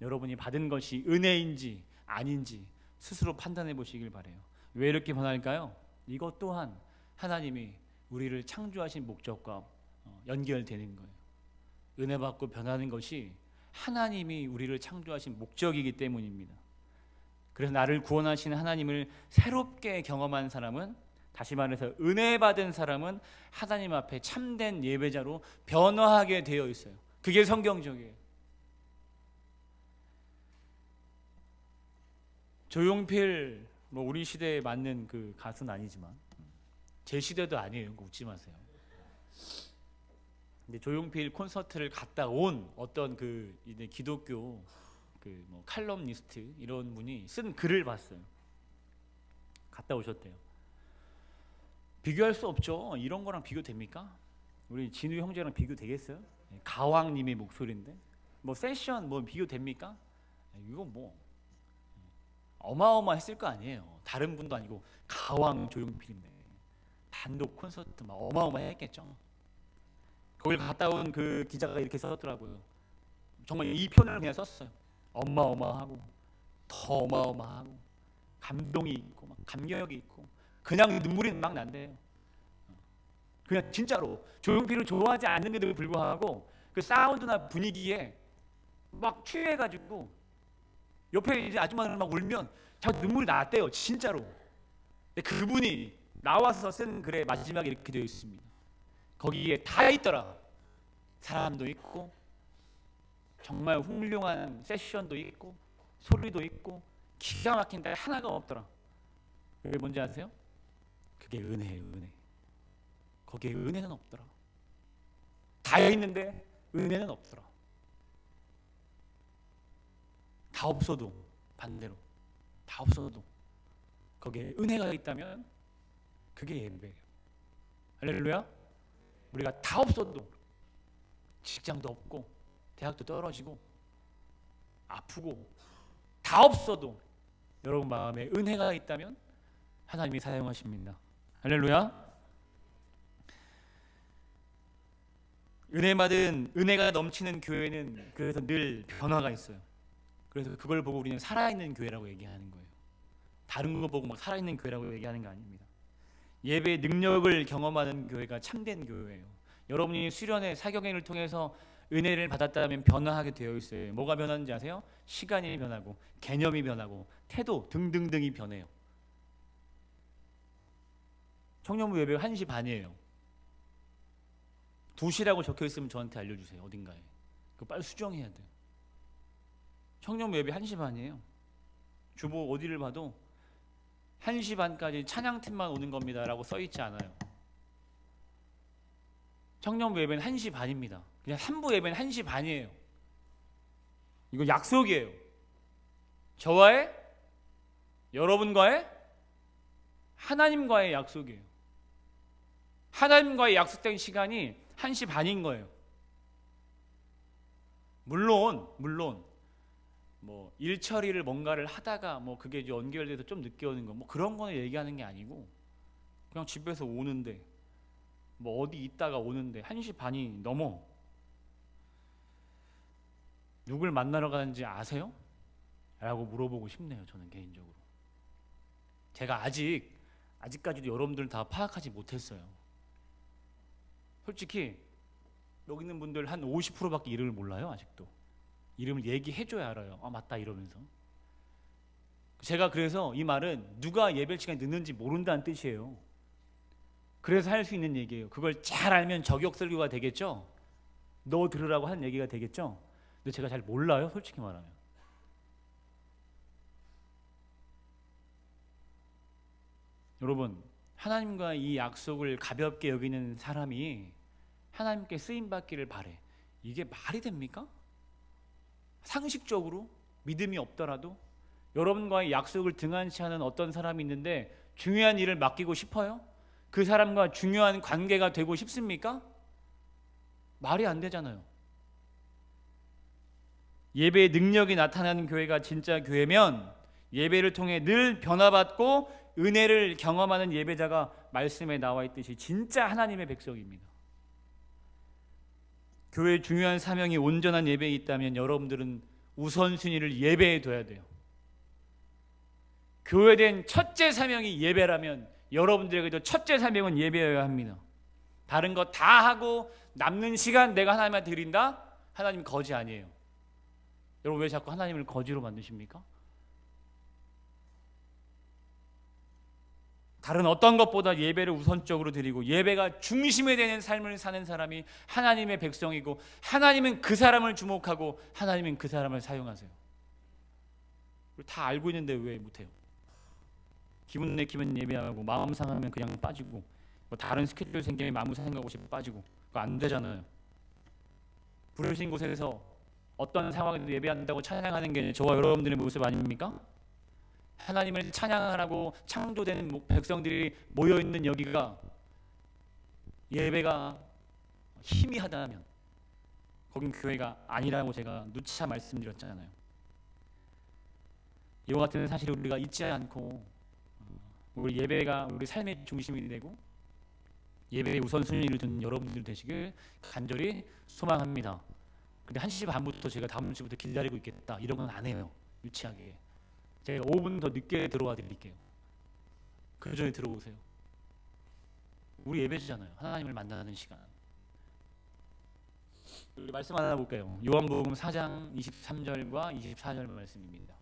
여러분이 받은 것이 은혜인지 아닌지 스스로 판단해 보시길 바라요. 왜 이렇게 변할까요? 이것 또한 하나님이 우리를 창조하신 목적과 연결되는 거예요. 은혜 받고 변하는 것이 하나님이 우리를 창조하신 목적이기 때문입니다. 그래서 나를 구원하신 하나님을 새롭게 경험한 사람은, 다시 말해서 은혜 받은 사람은 하나님 앞에 참된 예배자로 변화하게 되어 있어요. 그게 성경적이에요. 조용필 뭐 우리 시대에 맞는 그 가수는 아니지만 제 시대도 아니에요. 웃지 마세요. 근데 조용필 콘서트를 갔다 온 어떤 그 기독교 그 뭐 칼럼니스트 이런 분이 쓴 글을 봤어요. 갔다 오셨대요. 비교할 수 없죠. 이런 거랑 비교됩니까? 우리 진우 형제랑 비교되겠어요? 가왕님의 목소리인데 뭐 세션 뭐 비교됩니까? 이거 뭐 어마어마했을 거 아니에요. 다른 분도 아니고 가왕 조용필인데 단독 콘서트 막 어마어마했겠죠. 거길 갔다 온 그 기자가 이렇게 썼더라고요. 정말 이 표현을 그냥 썼어요. 어마어마하고 더 어마어마하고 감동이 있고 막 감격이 있고 그냥 눈물이 막 난대요. 그냥 진짜로 조용필을 좋아하지 않는데도 불구하고 그 사운드나 분위기에 막 취해가지고 옆에 이제 아줌마들 막 울면 자꾸 눈물이 났대요. 진짜로. 근데 그분이 나와서 쓴 글의 마지막에 이렇게 되어 있습니다. 거기에 다 있더라. 사람도 있고 정말 훌륭한 세션도 있고 소리도 있고 기가 막힌 데 하나가 없더라. 그게 뭔지 아세요? 그게 은혜예요. 은혜. 거기에 은혜는 없더라. 다 있는데 은혜는 없더라. 다 없어도 반대로 다 없어도 거기에 은혜가 있다면 그게 예배예요. 할렐루야. 우리가 다 없어도 직장도 없고 대학도 떨어지고 아프고 다 없어도 여러분 마음에 은혜가 있다면 하나님이 사용하십니다. 할렐루야. 은혜 받은 은혜가 넘치는 교회는 그래서 늘 변화가 있어요. 그래서 그걸 보고 우리는 살아있는 교회라고 얘기하는 거예요. 다른 거 보고 막 살아있는 교회라고 얘기하는 거 아닙니다. 예배의 능력을 경험하는 교회가 참된 교회예요. 여러분이 수련회 사경회를 통해서 은혜를 받았다면 변화하게 되어 있어요. 뭐가 변하는지 아세요? 시간이 변하고 개념이 변하고 태도 등등등이 변해요. 청년부 예배 1시 반이에요. 2시라고 적혀있으면 저한테 알려주세요. 어딘가에. 그거 빨리 수정해야 돼요. 청년부 예배 1시 반이에요. 주보 어디를 봐도 1시 반까지 찬양팀만 오는 겁니다 라고 써있지 않아요. 청년부 예배는 1시 반입니다. 그냥 3부 예배는 1시 반이에요. 이거 약속이에요. 저와의 여러분과의 하나님과의 약속이에요. 하나님과의 약속된 시간이 1시 반인 거예요. 물론 뭐 일처리를 뭔가를 하다가 뭐 그게 이제 연결돼서 좀 늦게 오는 거 뭐 그런 거는 얘기하는 게 아니고 그냥 집에서 오는데 뭐 어디 있다가 오는데 1시 반이 넘어. 누굴 만나러 가는지 아세요? 라고 물어보고 싶네요. 저는 개인적으로. 제가 아직까지도 여러분들 다 파악하지 못했어요. 솔직히 여기 있는 분들 한 50%밖에 이름을 몰라요. 아직도. 이름을 얘기해줘야 알아요. 아 맞다 이러면서. 제가 그래서 이 말은 누가 예배 시간이 늦는지 모른다는 뜻이에요. 그래서 할 수 있는 얘기예요. 그걸 잘 알면 저격 설교가 되겠죠. 너 들으라고 하는 얘기가 되겠죠. 근데 제가 잘 몰라요. 솔직히 말하면. 여러분 하나님과 이 약속을 가볍게 여기는 사람이 하나님께 쓰임받기를 바래. 이게 말이 됩니까? 상식적으로 믿음이 없더라도 여러분과의 약속을 등한시하는 어떤 사람이 있는데 중요한 일을 맡기고 싶어요? 그 사람과 중요한 관계가 되고 싶습니까? 말이 안 되잖아요. 예배의 능력이 나타나는 교회가 진짜 교회면 예배를 통해 늘 변화받고 은혜를 경험하는 예배자가 말씀에 나와 있듯이 진짜 하나님의 백성입니다. 교회의 중요한 사명이 온전한 예배에 있다면 여러분들은 우선순위를 예배에 둬야 돼요. 교회된 첫째 사명이 예배라면 여러분들에게도 첫째 사명은 예배여야 합니다. 다른 거 다 하고 남는 시간 내가 하나님한테 드린다? 하나님 거지 아니에요. 여러분 왜 자꾸 하나님을 거지로 만드십니까? 다른 어떤 것보다 예배를 우선적으로 드리고 예배가 중심에 되는 삶을 사는 사람이 하나님의 백성이고 하나님은 그 사람을 주목하고 하나님은 그 사람을 사용하세요. 다 알고 있는데 왜 못해요? 기분 내키면 예배하고 마음 상하면 그냥 빠지고 뭐 다른 스케줄 생기면 아무 생각 없이 빠지고 그거 안 되잖아요. 부르신 곳에서 어떤 상황에도 예배한다고 찬양하는 게 저와 여러분들의 모습 아닙니까? 하나님을 찬양하라고 창조된 백성들이 모여있는 여기가 예배가 희미하다면 거긴 교회가 아니라고 제가 누차 말씀드렸잖아요. 이와 같은 사실을 우리가 잊지 않고 우리 예배가 우리 삶의 중심이 되고 예배의 우선순위를 두는 여러분들 되시길 간절히 소망합니다. 근데 1시 반부터 제가 다음 주부터 기다리고 있겠다 이런 건 안 해요. 유치하게 제가 5분 더 늦게 들어와 드릴게요. 그 전에 들어오세요. 우리 예배잖아요. 하나님을 만나는 시간. 우리 말씀 하나 볼게요. 요한복음 4장 23절과 24절 말씀입니다.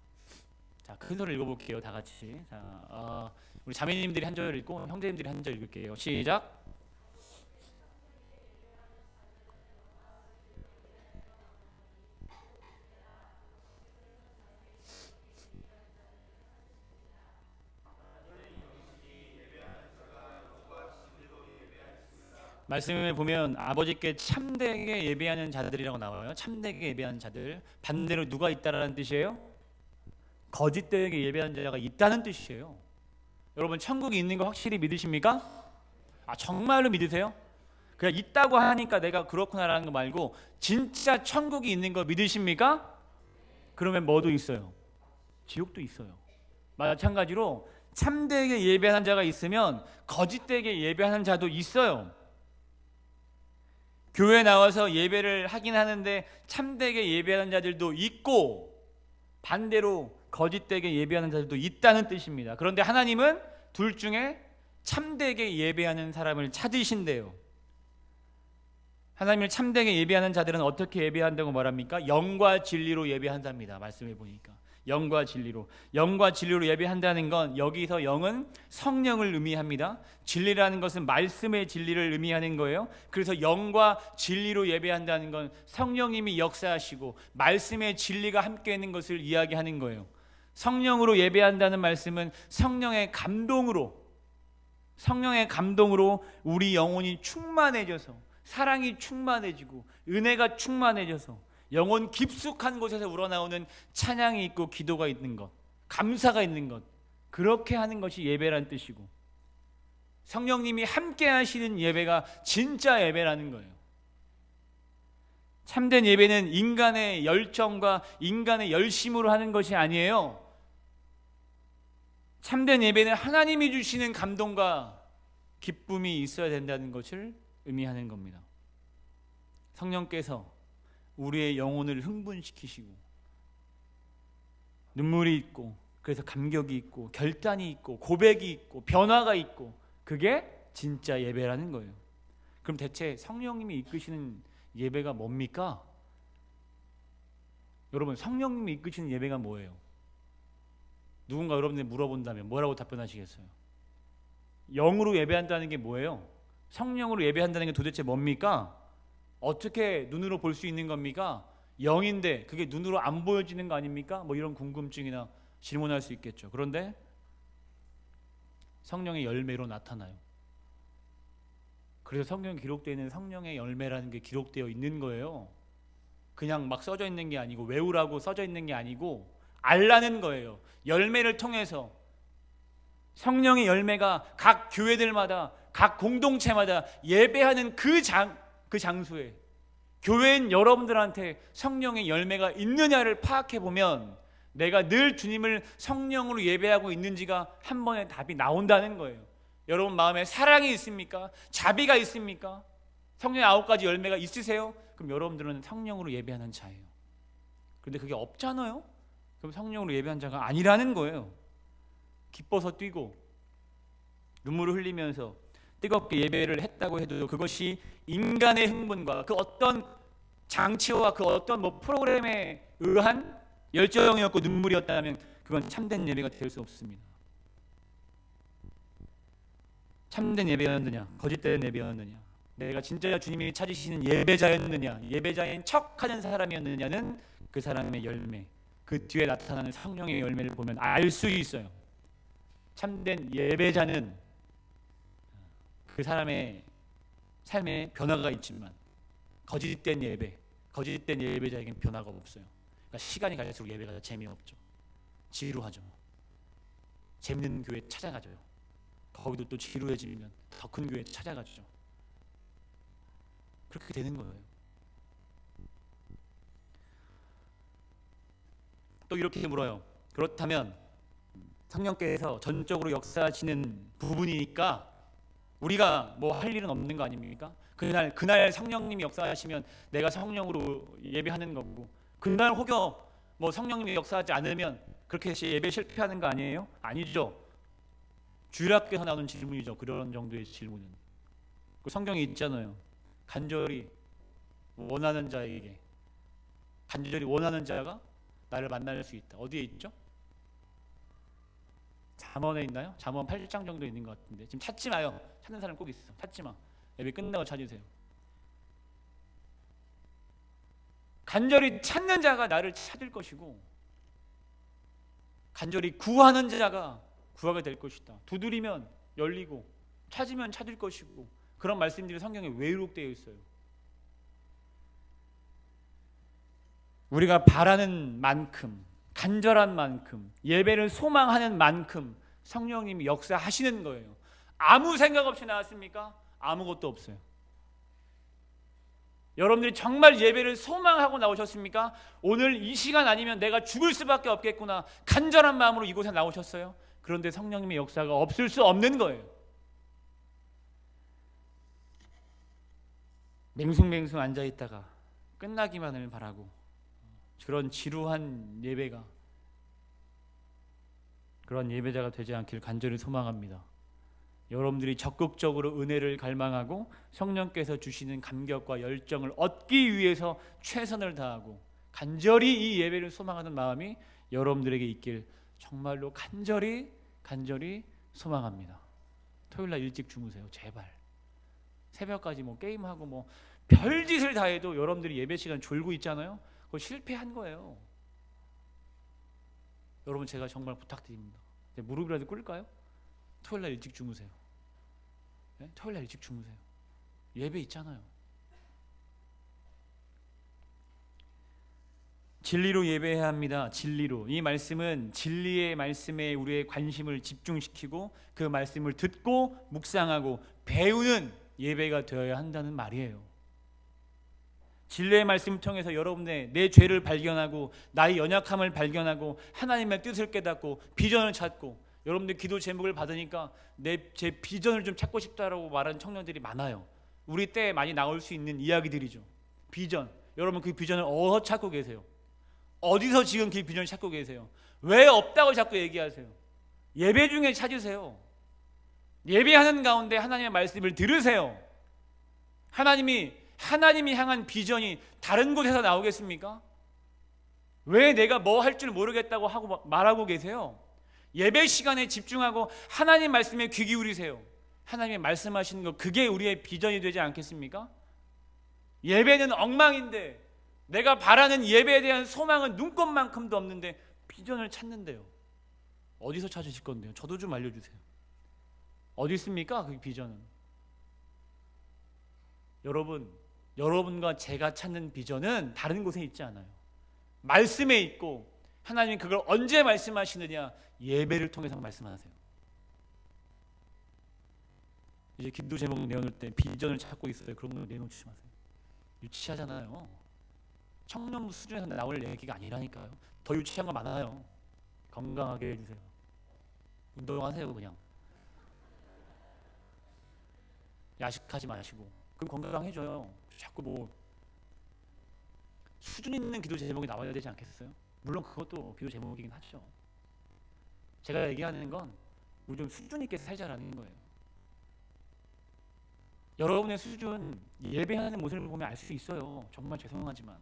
자, 큰 소리를 읽어볼게요. 다 같이. 자, 우리 자매님들이 한 절 읽고 형제님들이 한 절 읽을게요. 시작. 말씀을 보면 아버지께 참되게 예배하는 자들이라고 나와요. 참되게 예배하는 자들. 반대로 누가 있다라는 뜻이에요? 거짓되게 예배하는 자가 있다는 뜻이에요. 여러분 천국이 있는 거 확실히 믿으십니까? 정말로 믿으세요? 그냥 있다고 하니까 내가 그렇구나라는 거 말고 진짜 천국이 있는 거 믿으십니까? 그러면 뭐도 있어요? 지옥도 있어요. 마찬가지로 참되게 예배하는 자가 있으면 거짓되게 예배하는 자도 있어요. 교회 나와서 예배를 하긴 하는데 참되게 예배하는 자들도 있고 반대로 거짓되게 예배하는 자들도 있다는 뜻입니다. 그런데 하나님은 둘 중에 참되게 예배하는 사람을 찾으신대요. 하나님을 참되게 예배하는 자들은 어떻게 예배한다고 말합니까? 영과 진리로 예배한답니다. 말씀해 보니까 영과 진리로 예배한다는 건 여기서 영은 성령을 의미합니다. 진리라는 것은 말씀의 진리를 의미하는 거예요. 그래서 영과 진리로 예배한다는 건 성령님이 역사하시고 말씀의 진리가 함께 있는 것을 이야기하는 거예요. 성령으로 예배한다는 말씀은 성령의 감동으로 우리 영혼이 충만해져서 사랑이 충만해지고 은혜가 충만해져서 영혼 깊숙한 곳에서 우러나오는 찬양이 있고 기도가 있는 것, 감사가 있는 것, 그렇게 하는 것이 예배란 뜻이고 성령님이 함께 하시는 예배가 진짜 예배라는 거예요. 참된 예배는 인간의 열정과 인간의 열심으로 하는 것이 아니에요. 참된 예배는 하나님이 주시는 감동과 기쁨이 있어야 된다는 것을 의미하는 겁니다. 성령께서 우리의 영혼을 흥분시키시고 눈물이 있고 그래서 감격이 있고 결단이 있고 고백이 있고 변화가 있고 그게 진짜 예배라는 거예요. 그럼 대체 성령님이 이끄시는 예배가 뭡니까? 여러분 성령님이 이끄시는 예배가 뭐예요? 누군가 여러분들 물어본다면 뭐라고 답변하시겠어요? 영으로 예배한다는 게 뭐예요? 성령으로 예배한다는 게 도대체 뭡니까? 어떻게 눈으로 볼 수 있는 겁니까? 영인데 그게 눈으로 안 보여지는 거 아닙니까? 뭐 이런 궁금증이나 질문할 수 있겠죠. 그런데 성령의 열매로 나타나요. 그래서 성경에 기록되어 있는 성령의 열매라는 게 기록되어 있는 거예요. 그냥 막 써져 있는 게 아니고 외우라고 써져 있는 게 아니고 알라는 거예요. 열매를 통해서 성령의 열매가 각 교회들마다 각 공동체마다 예배하는 그 장소에 교회인 여러분들한테 성령의 열매가 있느냐를 파악해 보면 내가 늘 주님을 성령으로 예배하고 있는지가 한 번에 답이 나온다는 거예요. 여러분 마음에 사랑이 있습니까? 자비가 있습니까? 성령의 9가지 열매가 있으세요? 그럼 여러분들은 성령으로 예배하는 자예요. 그런데 그게 없잖아요? 그럼 성령으로 예배한 자가 아니라는 거예요. 기뻐서 뛰고 눈물을 흘리면서 뜨겁게 예배를 했다고 해도 그것이 인간의 흥분과 그 어떤 장치와 그 어떤 프로그램에 의한 열정이었고 눈물이었다면 그건 참된 예배가 될 수 없습니다. 참된 예배였느냐 거짓된 예배였느냐 내가 진짜 주님이 찾으시는 예배자였느냐 예배자인 척하는 사람이었느냐는 그 사람의 열매 그 뒤에 나타나는 성령의 열매를 보면 알 수 있어요. 참된 예배자는 그 사람의 삶에 변화가 있지만 거짓된 예배자에게는 변화가 없어요. 그러니까 시간이 갈수록 예배가 재미없죠. 지루하죠. 재밌는 교회 찾아가죠. 거기도 또 지루해지면 더 큰 교회 찾아가죠. 그렇게 되는 거예요. 또 이렇게 물어요. 그렇다면 성령께서 전적으로 역사하시는 부분이니까 우리가 뭐 할 일은 없는 거 아닙니까? 그날 성령님이 역사하시면 내가 성령으로 예배하는 거고, 그날 혹여 뭐 성령님이 역사하지 않으면 그렇게 예배 실패하는 거 아니에요? 아니죠. 주일학교에서 나오는 질문이죠. 그런 정도의 질문은. 그 성경에 있잖아요. 간절히 원하는 자에게, 간절히 원하는 자가 나를 만날 수 있다. 어디에 있죠? 잠언에 있나요? 잠언 8장 정도 있는 것 같은데 지금 찾지 마요. 찾는 사람 꼭 있어. 찾지 마. 예배 끝나고 찾으세요. 간절히 찾는 자가 나를 찾을 것이고, 간절히 구하는 자가 구하게 될 것이다. 두드리면 열리고 찾으면 찾을 것이고, 그런 말씀들이 성경에 왜곡되어 있어요. 우리가 바라는 만큼, 간절한 만큼, 예배를 소망하는 만큼 성령님이 역사하시는 거예요. 아무 생각 없이 나왔습니까? 아무것도 없어요. 여러분들이 정말 예배를 소망하고 나오셨습니까? 오늘 이 시간 아니면 내가 죽을 수밖에 없겠구나, 간절한 마음으로 이곳에 나오셨어요? 그런데 성령님의 역사가 없을 수 없는 거예요. 맹숭맹숭 앉아있다가 끝나기만을 바라고, 그런 지루한 예배가, 그런 예배자가 되지 않길 간절히 소망합니다. 여러분들이 적극적으로 은혜를 갈망하고 성령께서 주시는 감격과 열정을 얻기 위해서 최선을 다하고 간절히 이 예배를 소망하는 마음이 여러분들에게 있길 정말로 간절히 소망합니다. 토요일날 일찍 주무세요. 제발. 새벽까지 뭐 게임하고 뭐 별짓을 다 해도 여러분들이 예배 시간 졸고 있잖아요. 그거 실패한 거예요. 여러분, 제가 정말 부탁드립니다. 무릎이라도 꿇을까요? 토요일날 일찍 주무세요. 네? 토요일날 일찍 주무세요. 예배 있잖아요. 진리로 예배해야 합니다. 진리로. 이 말씀은 진리의 말씀에 우리의 관심을 집중시키고 그 말씀을 듣고 묵상하고 배우는 예배가 되어야 한다는 말이에요. 진리의 말씀을 통해서 여러분의 내 죄를 발견하고 나의 연약함을 발견하고 하나님의 뜻을 깨닫고 비전을 찾고, 여러분들 기도 제목을 받으니까 제 비전을 좀 찾고 싶다라고 말하는 청년들이 많아요. 우리 때에 많이 나올 수 있는 이야기들이죠. 비전. 여러분, 그 비전을 어디서 찾고 계세요? 어디서 지금 그 비전을 찾고 계세요? 왜 없다고 자꾸 얘기하세요? 예배 중에 찾으세요. 예배하는 가운데 하나님의 말씀을 들으세요. 하나님이 향한 비전이 다른 곳에서 나오겠습니까? 왜 내가 뭐 할 줄 모르겠다고 하고 말하고 계세요? 예배 시간에 집중하고 하나님 말씀에 귀 기울이세요. 하나님의 말씀하시는 거, 그게 우리의 비전이 되지 않겠습니까? 예배는 엉망인데, 내가 바라는 예배에 대한 소망은 눈꼽만큼도 없는데 비전을 찾는데요. 어디서 찾으실 건데요? 저도 좀 알려주세요. 어디 있습니까? 그 비전은. 여러분과 제가 찾는 비전은 다른 곳에 있지 않아요. 말씀에 있고, 하나님이 그걸 언제 말씀하시느냐? 예배를 통해서 말씀하세요. 이제 기도 제목 내놓을 때 비전을 찾고 있어요. 그런 거 내놓지 마세요. 유치하잖아요. 청년부 수준에서 나올 얘기가 아니라니까요. 더 유치한 거 많아요. 건강하게 해주세요. 운동하세요. 그냥 야식하지 마시고. 그럼 건강해져요. 자꾸 뭐 수준 있는 기도 제목이 나와야 되지 않겠어요? 물론 그것도 기도 제목이긴 하죠. 제가 얘기하는 건 우리 좀 수준 있게 살자라는 거예요. 여러분의 수준, 예배하는 모습을 보면 알 수 있어요. 정말 죄송하지만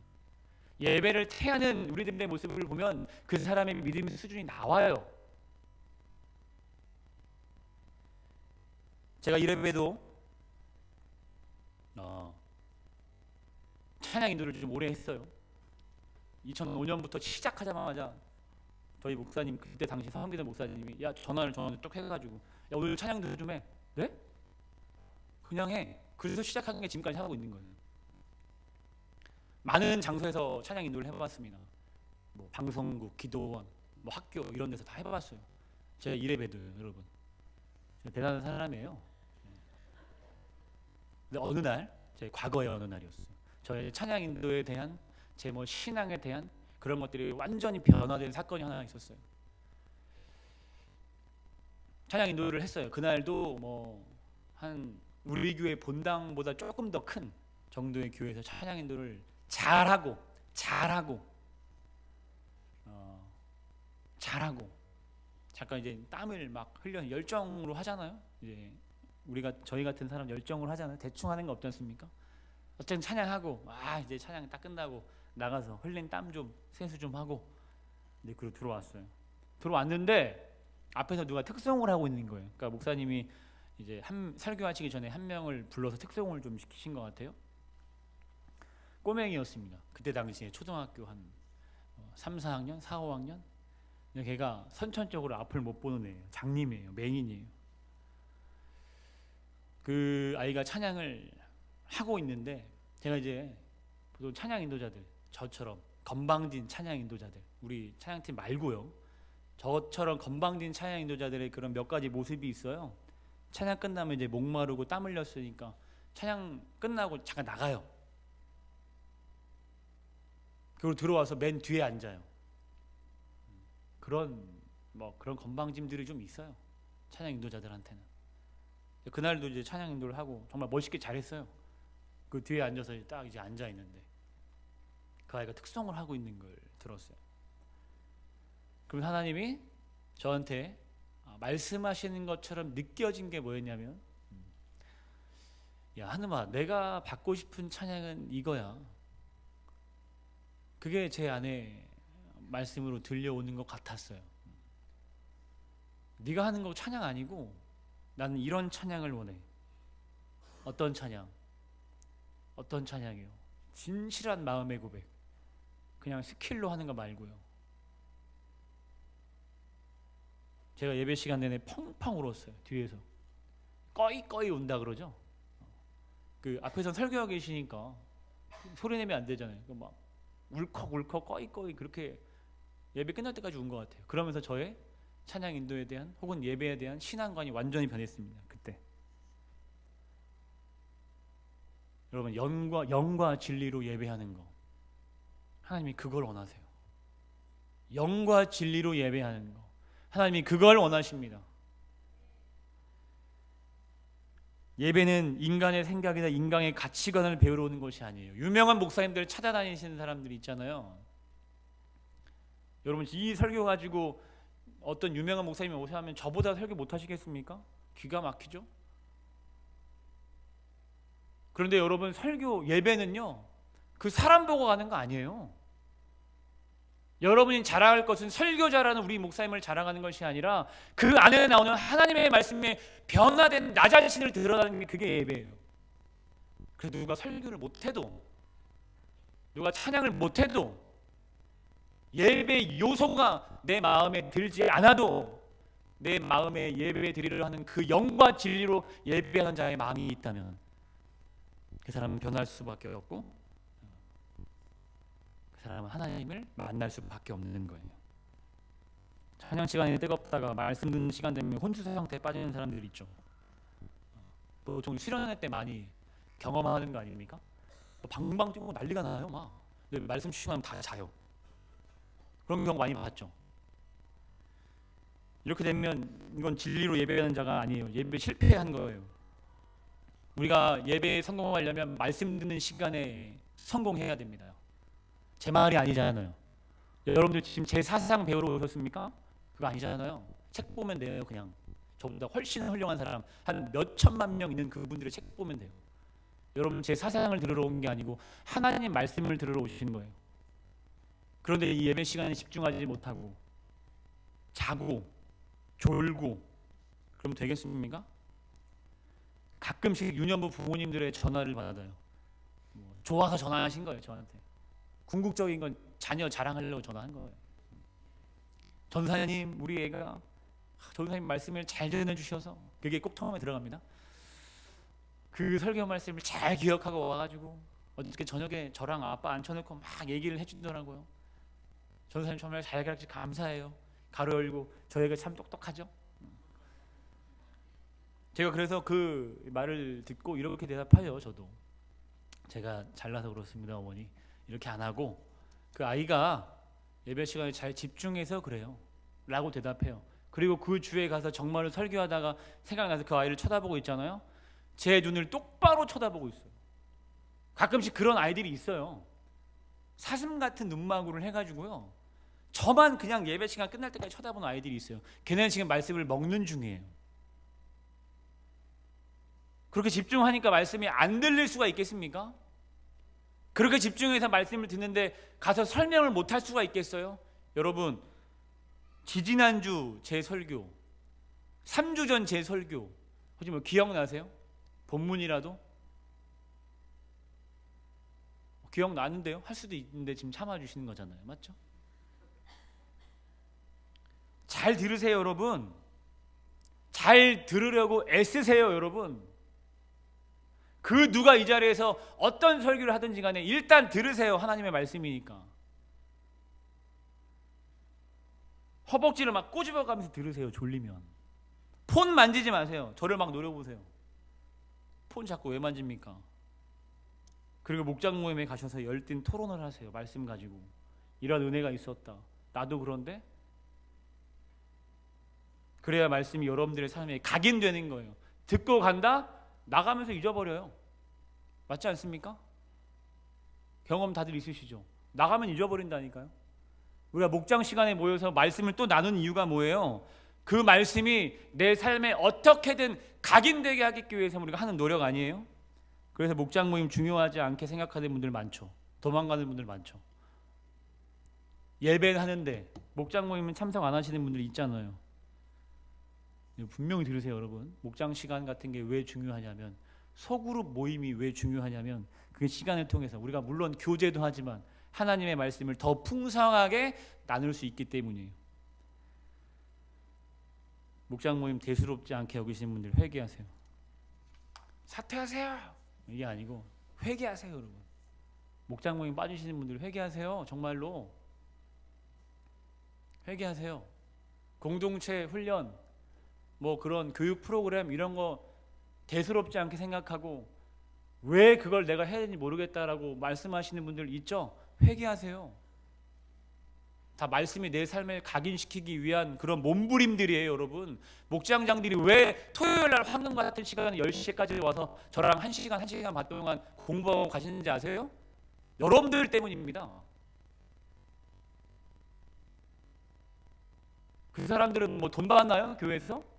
예배를 태하는 우리들의 모습을 보면 그 사람의 믿음의 수준이 나와요. 제가 이래봬도 찬양 인도를 좀 오래 했어요. 2005년부터 시작하자마자 저희 목사님, 그때 당시 성기대 목사님이 전화를 쭉 해가지고, 야, 오늘 찬양 인도 좀 해. 네? 그냥 해. 그래서 시작한 게 지금까지 하고 있는 거예요. 많은 장소에서 찬양 인도를 해봤습니다. 뭐 방송국, 기도원, 뭐 학교 이런 데서 다 해봤어요. 제가 이래봬도 여러분, 대단한 사람이에요. 근데 어느 날 제 과거의 어느 날이었어요. 저의 찬양 인도에 대한 제 뭐 신앙에 대한 그런 것들이 완전히 변화된 사건이 하나 있었어요. 찬양 인도를 했어요. 그날도 뭐 한 우리 교회 본당보다 조금 더 큰 정도의 교회에서 찬양 인도를 잘하고 잠깐 이제 땀을 막 흘려 열정으로 하잖아요. 이제 저희 같은 사람 열정으로 하잖아요. 대충 하는 거 없지 않습니까? 어쨌든 찬양하고 이제 찬양 딱 끝나고 나가서 흘린 땀 좀 세수 좀 하고 이제 그리고 들어왔는데 앞에서 누가 특송을 하고 있는 거예요. 그러니까 목사님이 이제 설교하시기 전에 한 명을 불러서 특송을 좀 시키신 것 같아요. 꼬맹이였습니다. 그때 당시에 초등학교 한 3, 4학년, 4, 5학년. 걔가 선천적으로 앞을 못 보는 애예요. 장님이에요. 맹인이에요. 그 아이가 찬양을 하고 있는데 제가 이제 보통 찬양 인도자들, 저처럼 건방진 찬양 인도자들, 우리 찬양팀 말고요, 저처럼 건방진 찬양 인도자들의 그런 몇 가지 모습이 있어요. 찬양 끝나면 이제 목마르고 땀 흘렸으니까 찬양 끝나고 잠깐 나가요. 그리고 들어와서 맨 뒤에 앉아요. 그런 건방짐들이 좀 있어요. 찬양 인도자들한테는. 그날도 이제 찬양 인도를 하고 정말 멋있게 잘했어요. 그 뒤에 앉아서 딱 이제 앉아 있는데 그 아이가 특송을 하고 있는 걸 들었어요. 그럼 하나님이 저한테 말씀하시는 것처럼 느껴진 게 뭐였냐면, 야 하느마, 내가 받고 싶은 찬양은 이거야. 그게 제 안에 말씀으로 들려오는 것 같았어요. 네가 하는 거 찬양 아니고 나는 이런 찬양을 원해. 어떤 찬양? 어떤 찬양이요? 진실한 마음의 고백. 그냥 스킬로 하는 거 말고요. 제가 예배 시간 내내 펑펑 울었어요. 뒤에서 꺼이 운다 그러죠. 그 앞에서 설교하고 계시니까 소리 내면 안 되잖아요. 막 울컥 꺼이 그렇게 예배 끝날 때까지 운 것 같아요. 그러면서 저의 찬양 인도에 대한 혹은 예배에 대한 신앙관이 완전히 변했습니다. 그때 여러분, 영과 진리로 예배하는 거, 하나님이 그걸 원하세요. 영과 진리로 예배하는 거, 하나님이 그걸 원하십니다. 예배는 인간의 생각이나 인간의 가치관을 배우러 오는 것이 아니에요. 유명한 목사님들 찾아다니시는 사람들이 있잖아요. 여러분, 이 설교 가지고 어떤 유명한 목사님이 오셔 하면 저보다 설교 못 하시겠습니까? 기가 막히죠? 그런데 여러분, 설교 예배는요, 그 사람 보고 가는 거 아니에요. 여러분이 자랑할 것은 설교자라는 우리 목사님을 자랑하는 것이 아니라 그 안에 나오는 하나님의 말씀에 변화된 나 자신을 드러나는 게 그게 예배예요. 그래서 누가 설교를 못해도, 누가 찬양을 못해도, 예배 요소가 내 마음에 들지 않아도 내 마음에 예배 드리려 하는 그 영과 진리로 예배하는 자의 마음이 있다면 그 사람은 변할 수밖에 없고 그 사람은 하나님을 만날 수밖에 없는 거예요. 찬양 시간이 뜨겁다가 말씀 듣는 시간 되면 혼수 상태에 빠지는 사람들 있죠. 보통 수련회 때 많이 경험하는 거 아닙니까? 방방 뛰고 난리가 나요. 막 근데 말씀 시간하면 다 자요. 그런 경우 많이 봤죠. 이렇게 되면 이건 진리로 예배하는 자가 아니에요. 예배 실패한 거예요. 우리가 예배에 성공하려면 말씀 듣는 시간에 성공해야 됩니다. 제 말이 아니잖아요. 여러분들 지금 제 사상 배우러 오셨습니까? 그거 아니잖아요. 책 보면 돼요. 그냥 저보다 훨씬 훌륭한 사람 한 몇 천만 명 있는 그분들의 책 보면 돼요. 여러분, 제 사상을 들으러 온 게 아니고 하나님 말씀을 들으러 오신 거예요. 그런데 이 예배 시간에 집중하지 못하고 자고 졸고 그러면 되겠습니까? 가끔씩 유년부 부모님들의 전화를 받아요. 좋아서 전화하신 거예요. 저한테 궁극적인 건 자녀 자랑하려고 전화한 거예요. 전사님, 우리 애가 전사님 말씀을 잘 전해주셔서, 그게 꼭 처음에 들어갑니다. 그 설교 말씀을 잘 기억하고 와가지고 어저께 저녁에 저랑 아빠 앉혀놓고 막 얘기를 해주더라고요. 전사님 정말 잘 가르쳐 감사해요. 가로 열고 저 애가 참 똑똑하죠. 제가 그래서 그 말을 듣고 이렇게 대답해요. 저도 제가 잘나서 그렇습니다, 어머니. 이렇게 안 하고 그 아이가 예배 시간에 잘 집중해서 그래요 라고 대답해요. 그리고 그 주에 가서 정말로 설교하다가 생각나서 그 아이를 쳐다보고 있잖아요. 제 눈을 똑바로 쳐다보고 있어요. 가끔씩 그런 아이들이 있어요. 사슴 같은 눈망울을 해가지고요, 저만 그냥 예배 시간 끝날 때까지 쳐다보는 아이들이 있어요. 걔네는 지금 말씀을 먹는 중이에요. 그렇게 집중하니까 말씀이 안 들릴 수가 있겠습니까? 그렇게 집중해서 말씀을 듣는데 가서 설명을 못할 수가 있겠어요? 여러분, 지지난주 제 설교, 3주 전 제 설교 혹시 뭐 기억나세요? 본문이라도? 기억나는데요? 할 수도 있는데 지금 참아주시는 거잖아요. 맞죠? 잘 들으세요, 여러분. 잘 들으려고 애쓰세요, 여러분. 그 누가 이 자리에서 어떤 설교를 하든지 간에 일단 들으세요. 하나님의 말씀이니까. 허벅지를 막 꼬집어가면서 들으세요. 졸리면. 폰 만지지 마세요. 저를 막 노려보세요. 폰 자꾸 왜 만집니까? 그리고 목장 모임에 가셔서 열띤 토론을 하세요. 말씀 가지고. 이런 은혜가 있었다. 나도 그런데? 그래야 말씀이 여러분들의 삶에 각인되는 거예요. 듣고 간다? 나가면서 잊어버려요. 맞지 않습니까? 경험 다들 있으시죠? 나가면 잊어버린다니까요. 우리가 목장 시간에 모여서 말씀을 또 나눈 이유가 뭐예요? 그 말씀이 내 삶에 어떻게든 각인되게 하기 위해서 우리가 하는 노력 아니에요? 그래서 목장 모임 중요하지 않게 생각하는 분들 많죠. 도망가는 분들 많죠. 예배는 하는데 목장 모임은 참석 안 하시는 분들이 있잖아요. 분명히 들으세요, 여러분. 목장 시간 같은 게 왜 중요하냐면, 소그룹 모임이 왜 중요하냐면, 그 시간을 통해서 우리가 물론 교제도 하지만 하나님의 말씀을 더 풍성하게 나눌 수 있기 때문이에요. 목장 모임 대수롭지 않게 여기시는 분들 회개하세요. 사퇴하세요. 이게 아니고 회개하세요, 여러분. 목장 모임 빠지시는 분들 회개하세요. 정말로 회개하세요. 공동체 훈련, 뭐 그런 교육 프로그램 이런 거 대수롭지 않게 생각하고 왜 그걸 내가 해야 되는지 모르겠다라고 말씀하시는 분들 있죠? 회개하세요. 다 말씀이 내 삶을 각인시키기 위한 그런 몸부림들이에요, 여러분. 목장장들이 왜 토요일날 황금 같은 시간 10시까지 와서 저랑 1시간 반 동안 공부하고 가시는지 아세요? 여러분들 때문입니다. 그 사람들은 뭐 돈 받나요? 교회에서?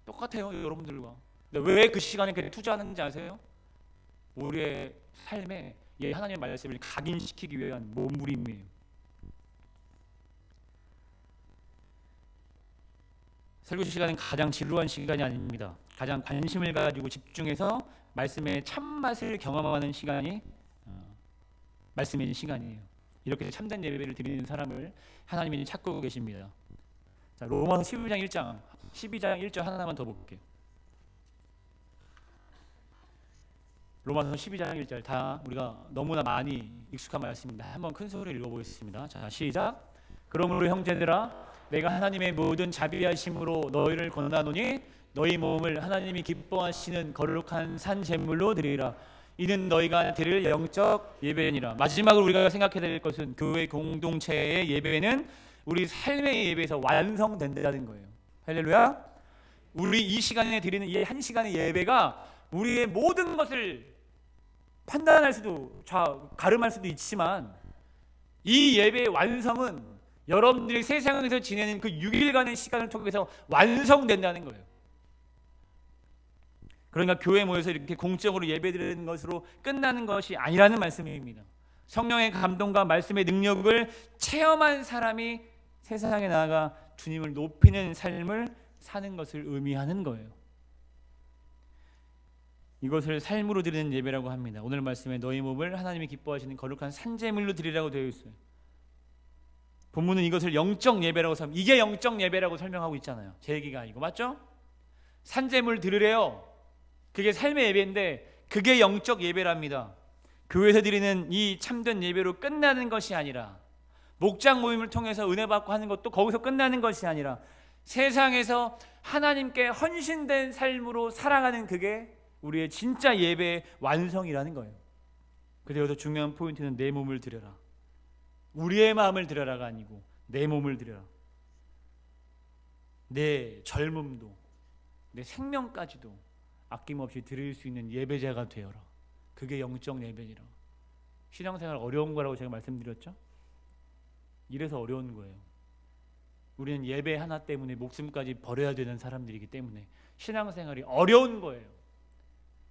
똑같아요, 여러분들과. 근데 왜 그 시간에 그렇게 투자하는지 아세요? 우리의 삶에 하나님의 말씀을 각인시키기 위한 몸부림이에요. 설교 시간은 가장 지루한 시간이 아닙니다. 가장 관심을 가지고 집중해서 말씀의 참맛을 경험하는 시간이 말씀의 시간이에요. 이렇게 참된 예배를 드리는 사람을 하나님이 찾고 계십니다. 자, 로마서 12장 1절 하나만 더 볼게요. 로마서 12장 1절 다 우리가 너무나 많이 익숙한 말씀입니다. 한번 큰 소리로 읽어보겠습니다. 자, 시작. 그러므로 형제들아, 내가 하나님의 모든 자비하심으로 너희를 권하노니 너희 몸을 하나님이 기뻐하시는 거룩한 산 제물로 드리라. 이는 너희가 드릴 영적 예배니라. 마지막으로 우리가 생각해야 될 것은 교회 공동체의 예배는 우리 삶의 예배에서 완성된다는 거예요. 할렐루야. 우리 이 시간에 드리는 이 한 시간의 예배가 우리의 모든 것을 판단할 수도 가름할 수도 있지만 이 예배의 완성은 여러분들이 세상에서 지내는 그 6일간의 시간을 통해서 완성된다는 거예요. 그러니까 교회에 모여서 이렇게 공적으로 예배드리는 것으로 끝나는 것이 아니라는 말씀입니다. 성령의 감동과 말씀의 능력을 체험한 사람이 세상에 나아가 주님을 높이는 삶을 사는 것을 의미하는 거예요. 이것을 삶으로 드리는 예배라고 합니다. 오늘 말씀에 너희 몸을 하나님이 기뻐하시는 거룩한 산제물로 드리라고 되어 있어요. 본문은 이것을 영적 예배라고 이게 영적 예배라고 설명하고 있잖아요. 제 얘기가 아니고, 맞죠? 산제물 드리래요. 그게 삶의 예배인데 그게 영적 예배랍니다. 교회에서 드리는 이 참된 예배로 끝나는 것이 아니라, 목장 모임을 통해서 은혜 받고 하는 것도 거기서 끝나는 것이 아니라 세상에서 하나님께 헌신된 삶으로 살아가는, 그게 우리의 진짜 예배의 완성이라는 거예요. 그래서 여기서 중요한 포인트는 내 몸을 드려라. 우리의 마음을 드려라가 아니고 내 몸을 드려라. 내 젊음도 내 생명까지도 아낌없이 드릴 수 있는 예배자가 되어라. 그게 영적 예배니라. 신앙생활 어려운 거라고 제가 말씀드렸죠. 이래서 어려운 거예요. 우리는 예배 하나 때문에 목숨까지 버려야 되는 사람들이기 때문에 신앙생활이 어려운 거예요.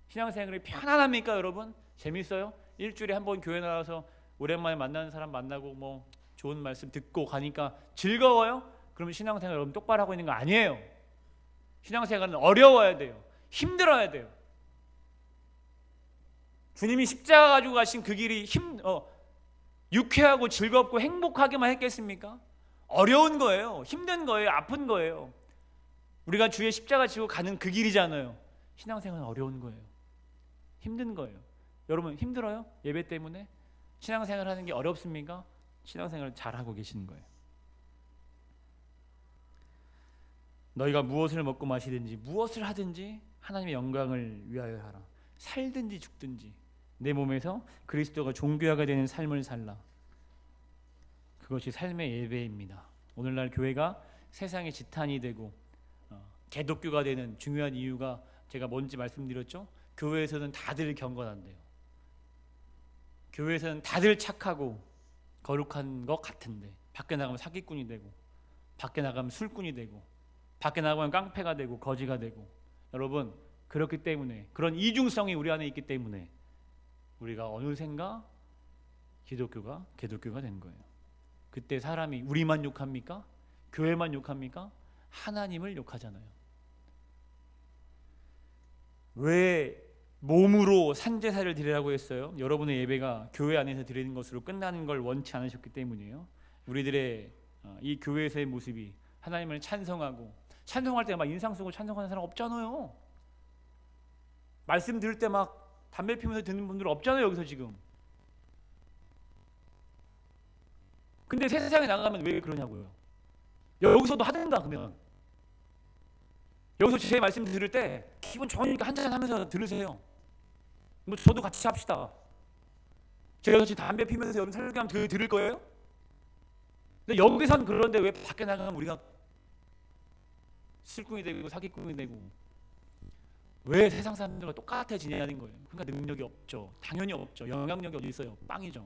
신앙생활이 편안합니까 여러분? 재밌어요? 일주일에 한 번 교회 나와서 오랜만에 만나는 사람 만나고 뭐 좋은 말씀 듣고 가니까 즐거워요? 그러면 신앙생활 여러분 똑바로 하고 있는 거 아니에요. 신앙생활은 어려워야 돼요. 힘들어야 돼요. 주님이 십자가 가지고 가신 그 길이 유쾌하고 즐겁고 행복하게만 했겠습니까? 어려운 거예요. 힘든 거예요. 아픈 거예요. 우리가 주의 십자가 지고 가는 그 길이잖아요. 신앙생활은 어려운 거예요. 힘든 거예요. 여러분 힘들어요? 예배 때문에? 신앙생활 하는 게 어렵습니까? 신앙생활 잘하고 계시는 거예요. 너희가 무엇을 먹고 마시든지 무엇을 하든지 하나님의 영광을 위하여 하라. 살든지 죽든지 내 몸에서 그리스도가 종교화가 되는 삶을 살라. 그것이 삶의 예배입니다. 오늘날 교회가 세상의 지탄이 되고 개독교가 되는 중요한 이유가 제가 뭔지 말씀드렸죠. 교회에서는 다들 경건한데요. 교회에서는 다들 착하고 거룩한 것 같은데 밖에 나가면 사기꾼이 되고 밖에 나가면 술꾼이 되고 밖에 나가면 깡패가 되고 거지가 되고, 여러분 그렇기 때문에 그런 이중성이 우리 안에 있기 때문에 우리가 어느샌가 기독교가 개독교가 된 거예요. 그때 사람이 우리만 욕합니까? 교회만 욕합니까? 하나님을 욕하잖아요. 왜 몸으로 산제사를 드리라고 했어요? 여러분의 예배가 교회 안에서 드리는 것으로 끝나는 걸 원치 않으셨기 때문이에요. 우리들의 이 교회에서의 모습이 하나님을 찬송할 때 막 인상 쓰고 찬송하는 사람 없잖아요. 말씀 들을 때 막 담배 피우면서 듣는 분들 없잖아요 여기서 지금. 근데 세상에 나가면 왜 그러냐고요. 여기서도 하든가. 그러면 여기서 제 말씀 들을 때 기분 좋으니까 한잔 하면서 들으세요. 뭐 저도 같이 합시다. 제가 지금 담배 피우면서 여러분 설교하면 들을 거예요? 근데 여기선 그런데 왜 밖에 나가면 우리가 술꾼이 되고 사기꾼이 되고 왜 세상 사람들과 똑같아지냐는 거예요. 그러니까 능력이 없죠. 당연히 없죠. 영향력이 어디 있어요? 빵이죠.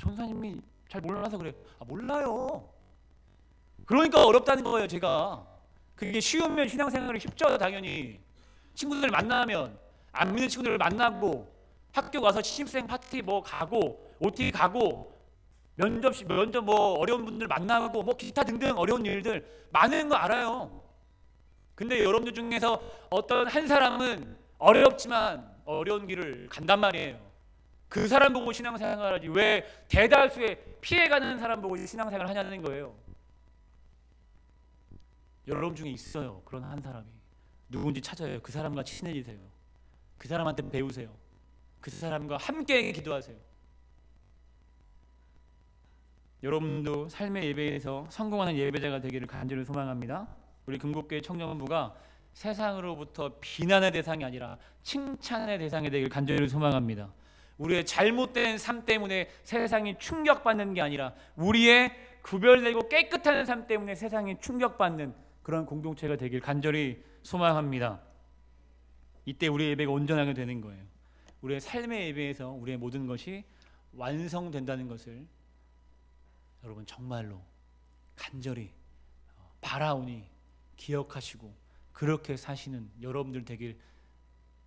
전사님이 잘 몰라서 그래. 몰라요. 그러니까 어렵다는 거예요. 제가 그게 쉬우면 신앙생활이 쉽죠. 당연히 친구들 만나면 안 믿는 친구들 만나고 학교 가서 신입생 파티 뭐 가고 OT 가고 면접 뭐 어려운 분들 만나고 뭐 기타 등등 어려운 일들 많은 거 알아요. 근데 여러분들 중에서 어떤 한 사람은 어렵지만 어려운 길을 간단 말이에요. 그 사람 보고 신앙생활 하지 왜 대다수의 피해가는 사람 보고 신앙생활 하냐는 거예요. 여러분 중에 있어요. 그런 한 사람이. 누군지 찾아요. 그 사람과 친해지세요. 그 사람한테 배우세요. 그 사람과 함께 기도하세요. 여러분도 삶의 예배에서 성공하는 예배자가 되기를 간절히 소망합니다. 우리 금곡교회 청년부가 세상으로부터 비난의 대상이 아니라 칭찬의 대상이 되기를 간절히 소망합니다. 우리의 잘못된 삶 때문에 세상이 충격받는 게 아니라 우리의 구별되고 깨끗한 삶 때문에 세상이 충격받는 그런 공동체가 되길 간절히 소망합니다. 이때 우리의 예배가 온전하게 되는 거예요. 우리의 삶의 예배에서 우리의 모든 것이 완성된다는 것을 여러분 정말로 간절히 바라오니 기억하시고 그렇게 사시는 여러분들 되길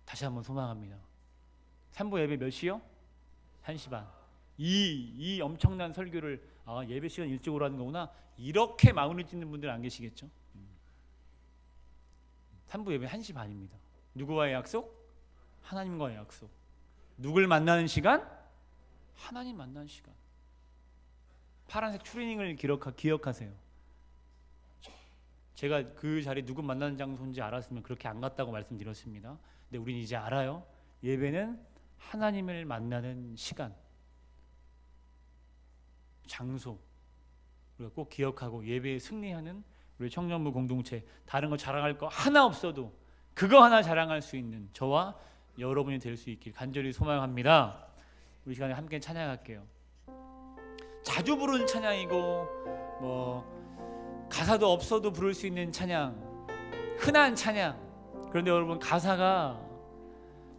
다시 한번 소망합니다. 3부 예배 몇 시요? 1시 반. 이 엄청난 설교를 예배 시간 일찍 오라는 거구나. 이렇게 마음을 찢는 분들 안 계시겠죠? 3부 예배 1시 반입니다. 누구와의 약속? 하나님과의 약속. 누굴 만나는 시간? 하나님 만나는 시간. 파란색 추리닝을 기억하세요. 제가 그 자리 누구 만나는 장소인지 알았으면 그렇게 안 갔다고 말씀드렸습니다. 근데 우린 이제 알아요. 예배는 하나님을 만나는 시간, 장소. 우리가 꼭 기억하고 예배에 승리하는 우리 청년부 공동체 다른 거 자랑할 거 하나 없어도 그거 하나 자랑할 수 있는 저와 여러분이 될 수 있길 간절히 소망합니다. 우리 시간에 함께 찬양할게요. 자주 부르는 찬양이고 뭐 가사도 없어도 부를 수 있는 찬양, 흔한 찬양. 그런데 여러분 가사가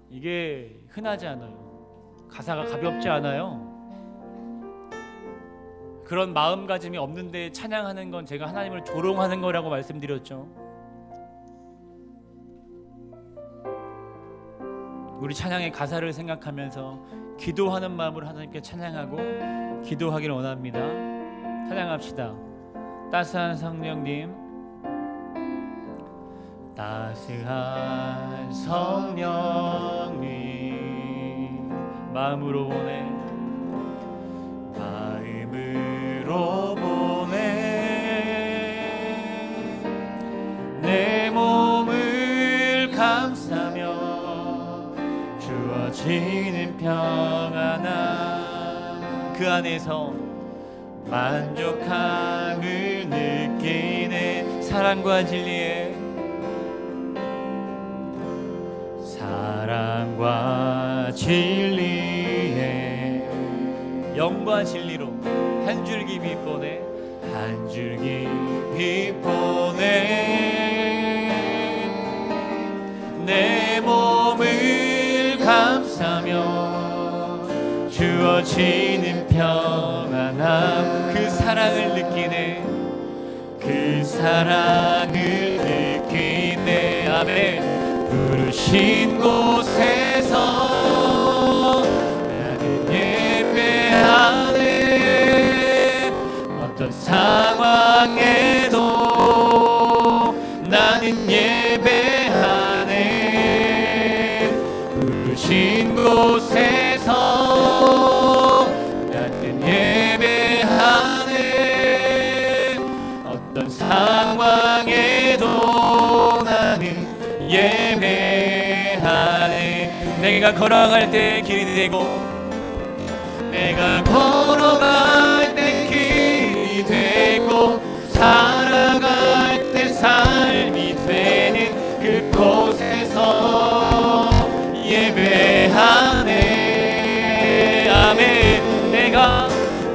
이게 흔하지 않아요. 가사가 가볍지 않아요. 그런 마음가짐이 없는데 찬양하는 건 제가 하나님을 조롱하는 거라고 말씀드렸죠. 우리 찬양의 가사를 생각하면서 기도하는 마음으로 하나님께 찬양하고 기도하기를 원합니다. 찬양합시다. 따스한 성령님, 따스한 성령님, 마음으로 보내, 마음으로 보내, 내 몸을 감싸며 주어지는 평안함, 그 안에서 만족함을 느끼네. 사랑과 진리에, 사랑과 진리에, 영과 진리로 한 줄기 빛 보내, 한 줄기 빛 보내, 내 몸을 감싸며 주어지는 평안함, 그 사랑을 느끼네, 그 사랑을 느끼네. 아멘. 부르신 곳에서 나는 예배하네. 어떤 상황에도 나는 예배하네. 부르신 곳에서 나는 예배하네. 어떤 상황에도 나는 예배하네. 내가 걸어갈 때 길이 되고, 내가 걸어갈 때 길이 되고, 살아갈 때 삶이 되는 그곳에서 예배하네. 아멘.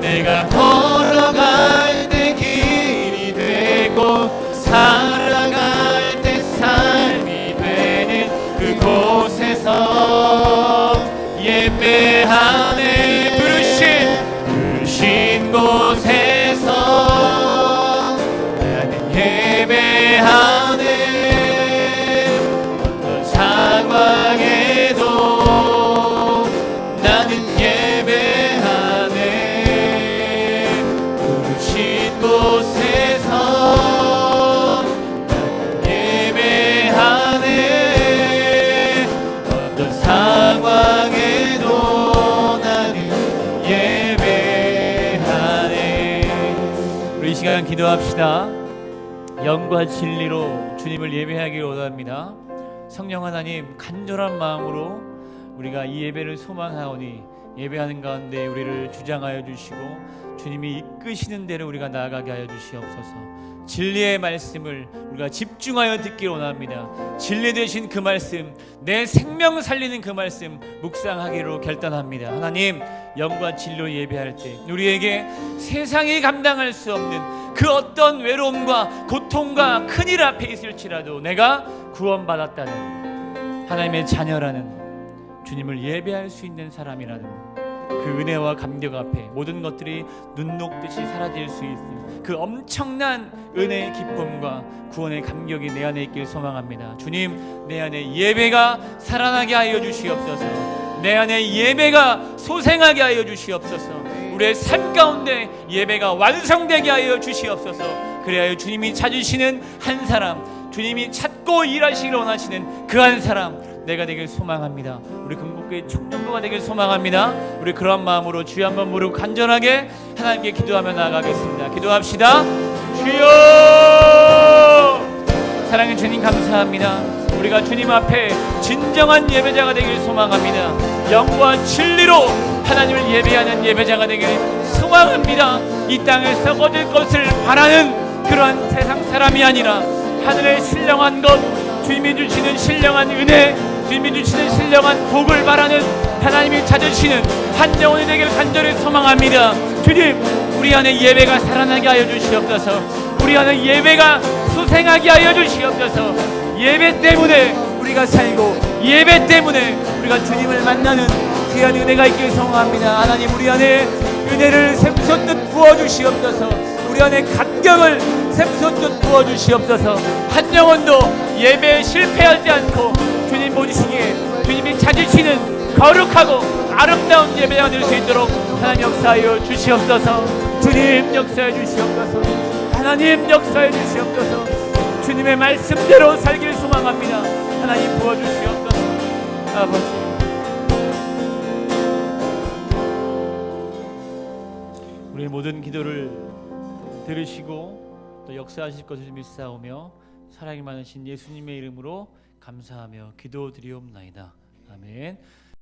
내가 걸어갈 때 길이 되고, 살아갈 때 삶이 되는 그곳에서 예배하네. 부르신 곳에서 나는 예배하네. 어떤 상황에도 나는 예배하네. 부르신 곳에서 나는 예배하네. 어떤 상황에도 나는 예배하네. 우리 이 시간 기도합시다. 영과 진리로 주님을 예배하기를 원합니다. 성령 하나님, 간절한 마음으로 우리가 이 예배를 소망하오니 예배하는 가운데 우리를 주장하여 주시고 주님이 이끄시는 대로 우리가 나아가게 하여 주시옵소서. 진리의 말씀을 우리가 집중하여 듣기를 원합니다. 진리 되신 그 말씀, 내 생명 살리는 그 말씀 묵상하기로 결단합니다. 하나님, 영과 진리로 예배할 때 우리에게 세상이 감당할 수 없는 그 어떤 외로움과 고통과 큰일 앞에 있을지라도 내가 구원받았다는, 하나님의 자녀라는, 주님을 예배할 수 있는 사람이라는 그 은혜와 감격 앞에 모든 것들이 눈 녹듯이 사라질 수 있는 그 엄청난 은혜의 기쁨과 구원의 감격이 내 안에 있길 소망합니다. 주님, 내 안에 예배가 살아나게 하여 주시옵소서. 내 안에 예배가 소생하게 하여 주시옵소서. 우리의 삶 가운데 예배가 완성되게 하여 주시옵소서. 그래야 주님이 찾으시는 한 사람, 주님이 찾고 일하시기를 원하시는 그 한 사람 내가 되길 소망합니다. 우리 금곡교회 청년부가 되길 소망합니다. 우리 그런 마음으로 주여 한번 부르고 간절하게 하나님께 기도하며 나아가겠습니다. 기도합시다. 주여! 사랑의 주님, 감사합니다. 우리가 주님 앞에 진정한 예배자가 되길 소망합니다. 영과 진리로 하나님을 예배하는 예배자가 되길 소망합니다. 이 땅에 썩어질 것을 바라는 그러한 세상 사람이 아니라 하늘의 신령한 것, 주님이 주시는 신령한 은혜, 주님이 주시는 신령한 복을 바라는 하나님이 찾으시는 한 영혼이 되길 간절히 소망합니다. 주님, 우리 안에 예배가 살아나게 하여 주시옵소서. 우리 안에 예배가 소생하게 하여 주시옵소서. 예배 때문에 우리가 살고, 예배 때문에 우리가 주님을 만나는 귀한 은혜가 있길 소망합니다. 하나님, 우리 안에 은혜를 샘솟듯 부어주시옵소서. 우리 안에 감격을 샘솟듯 부어주시옵소서. 한 영혼도 예배에 실패하지 않고 주님 보시기에 주님이 찾으시는 거룩하고 아름다운 예배가 될 수 있도록 하나님 역사하여 주시옵소서. 주님 역사해 주시옵소서. 하나님 역사해 주시옵소서. 주님의 말씀대로 살길 소망합니다. 하나님 부어주시옵소서. 아버지, 우리의 모든 기도를 들으시고 또 역사하실 것을 믿사오며 사랑이 많으신 예수님의 이름으로 감사하며 기도드리옵나이다. 아멘.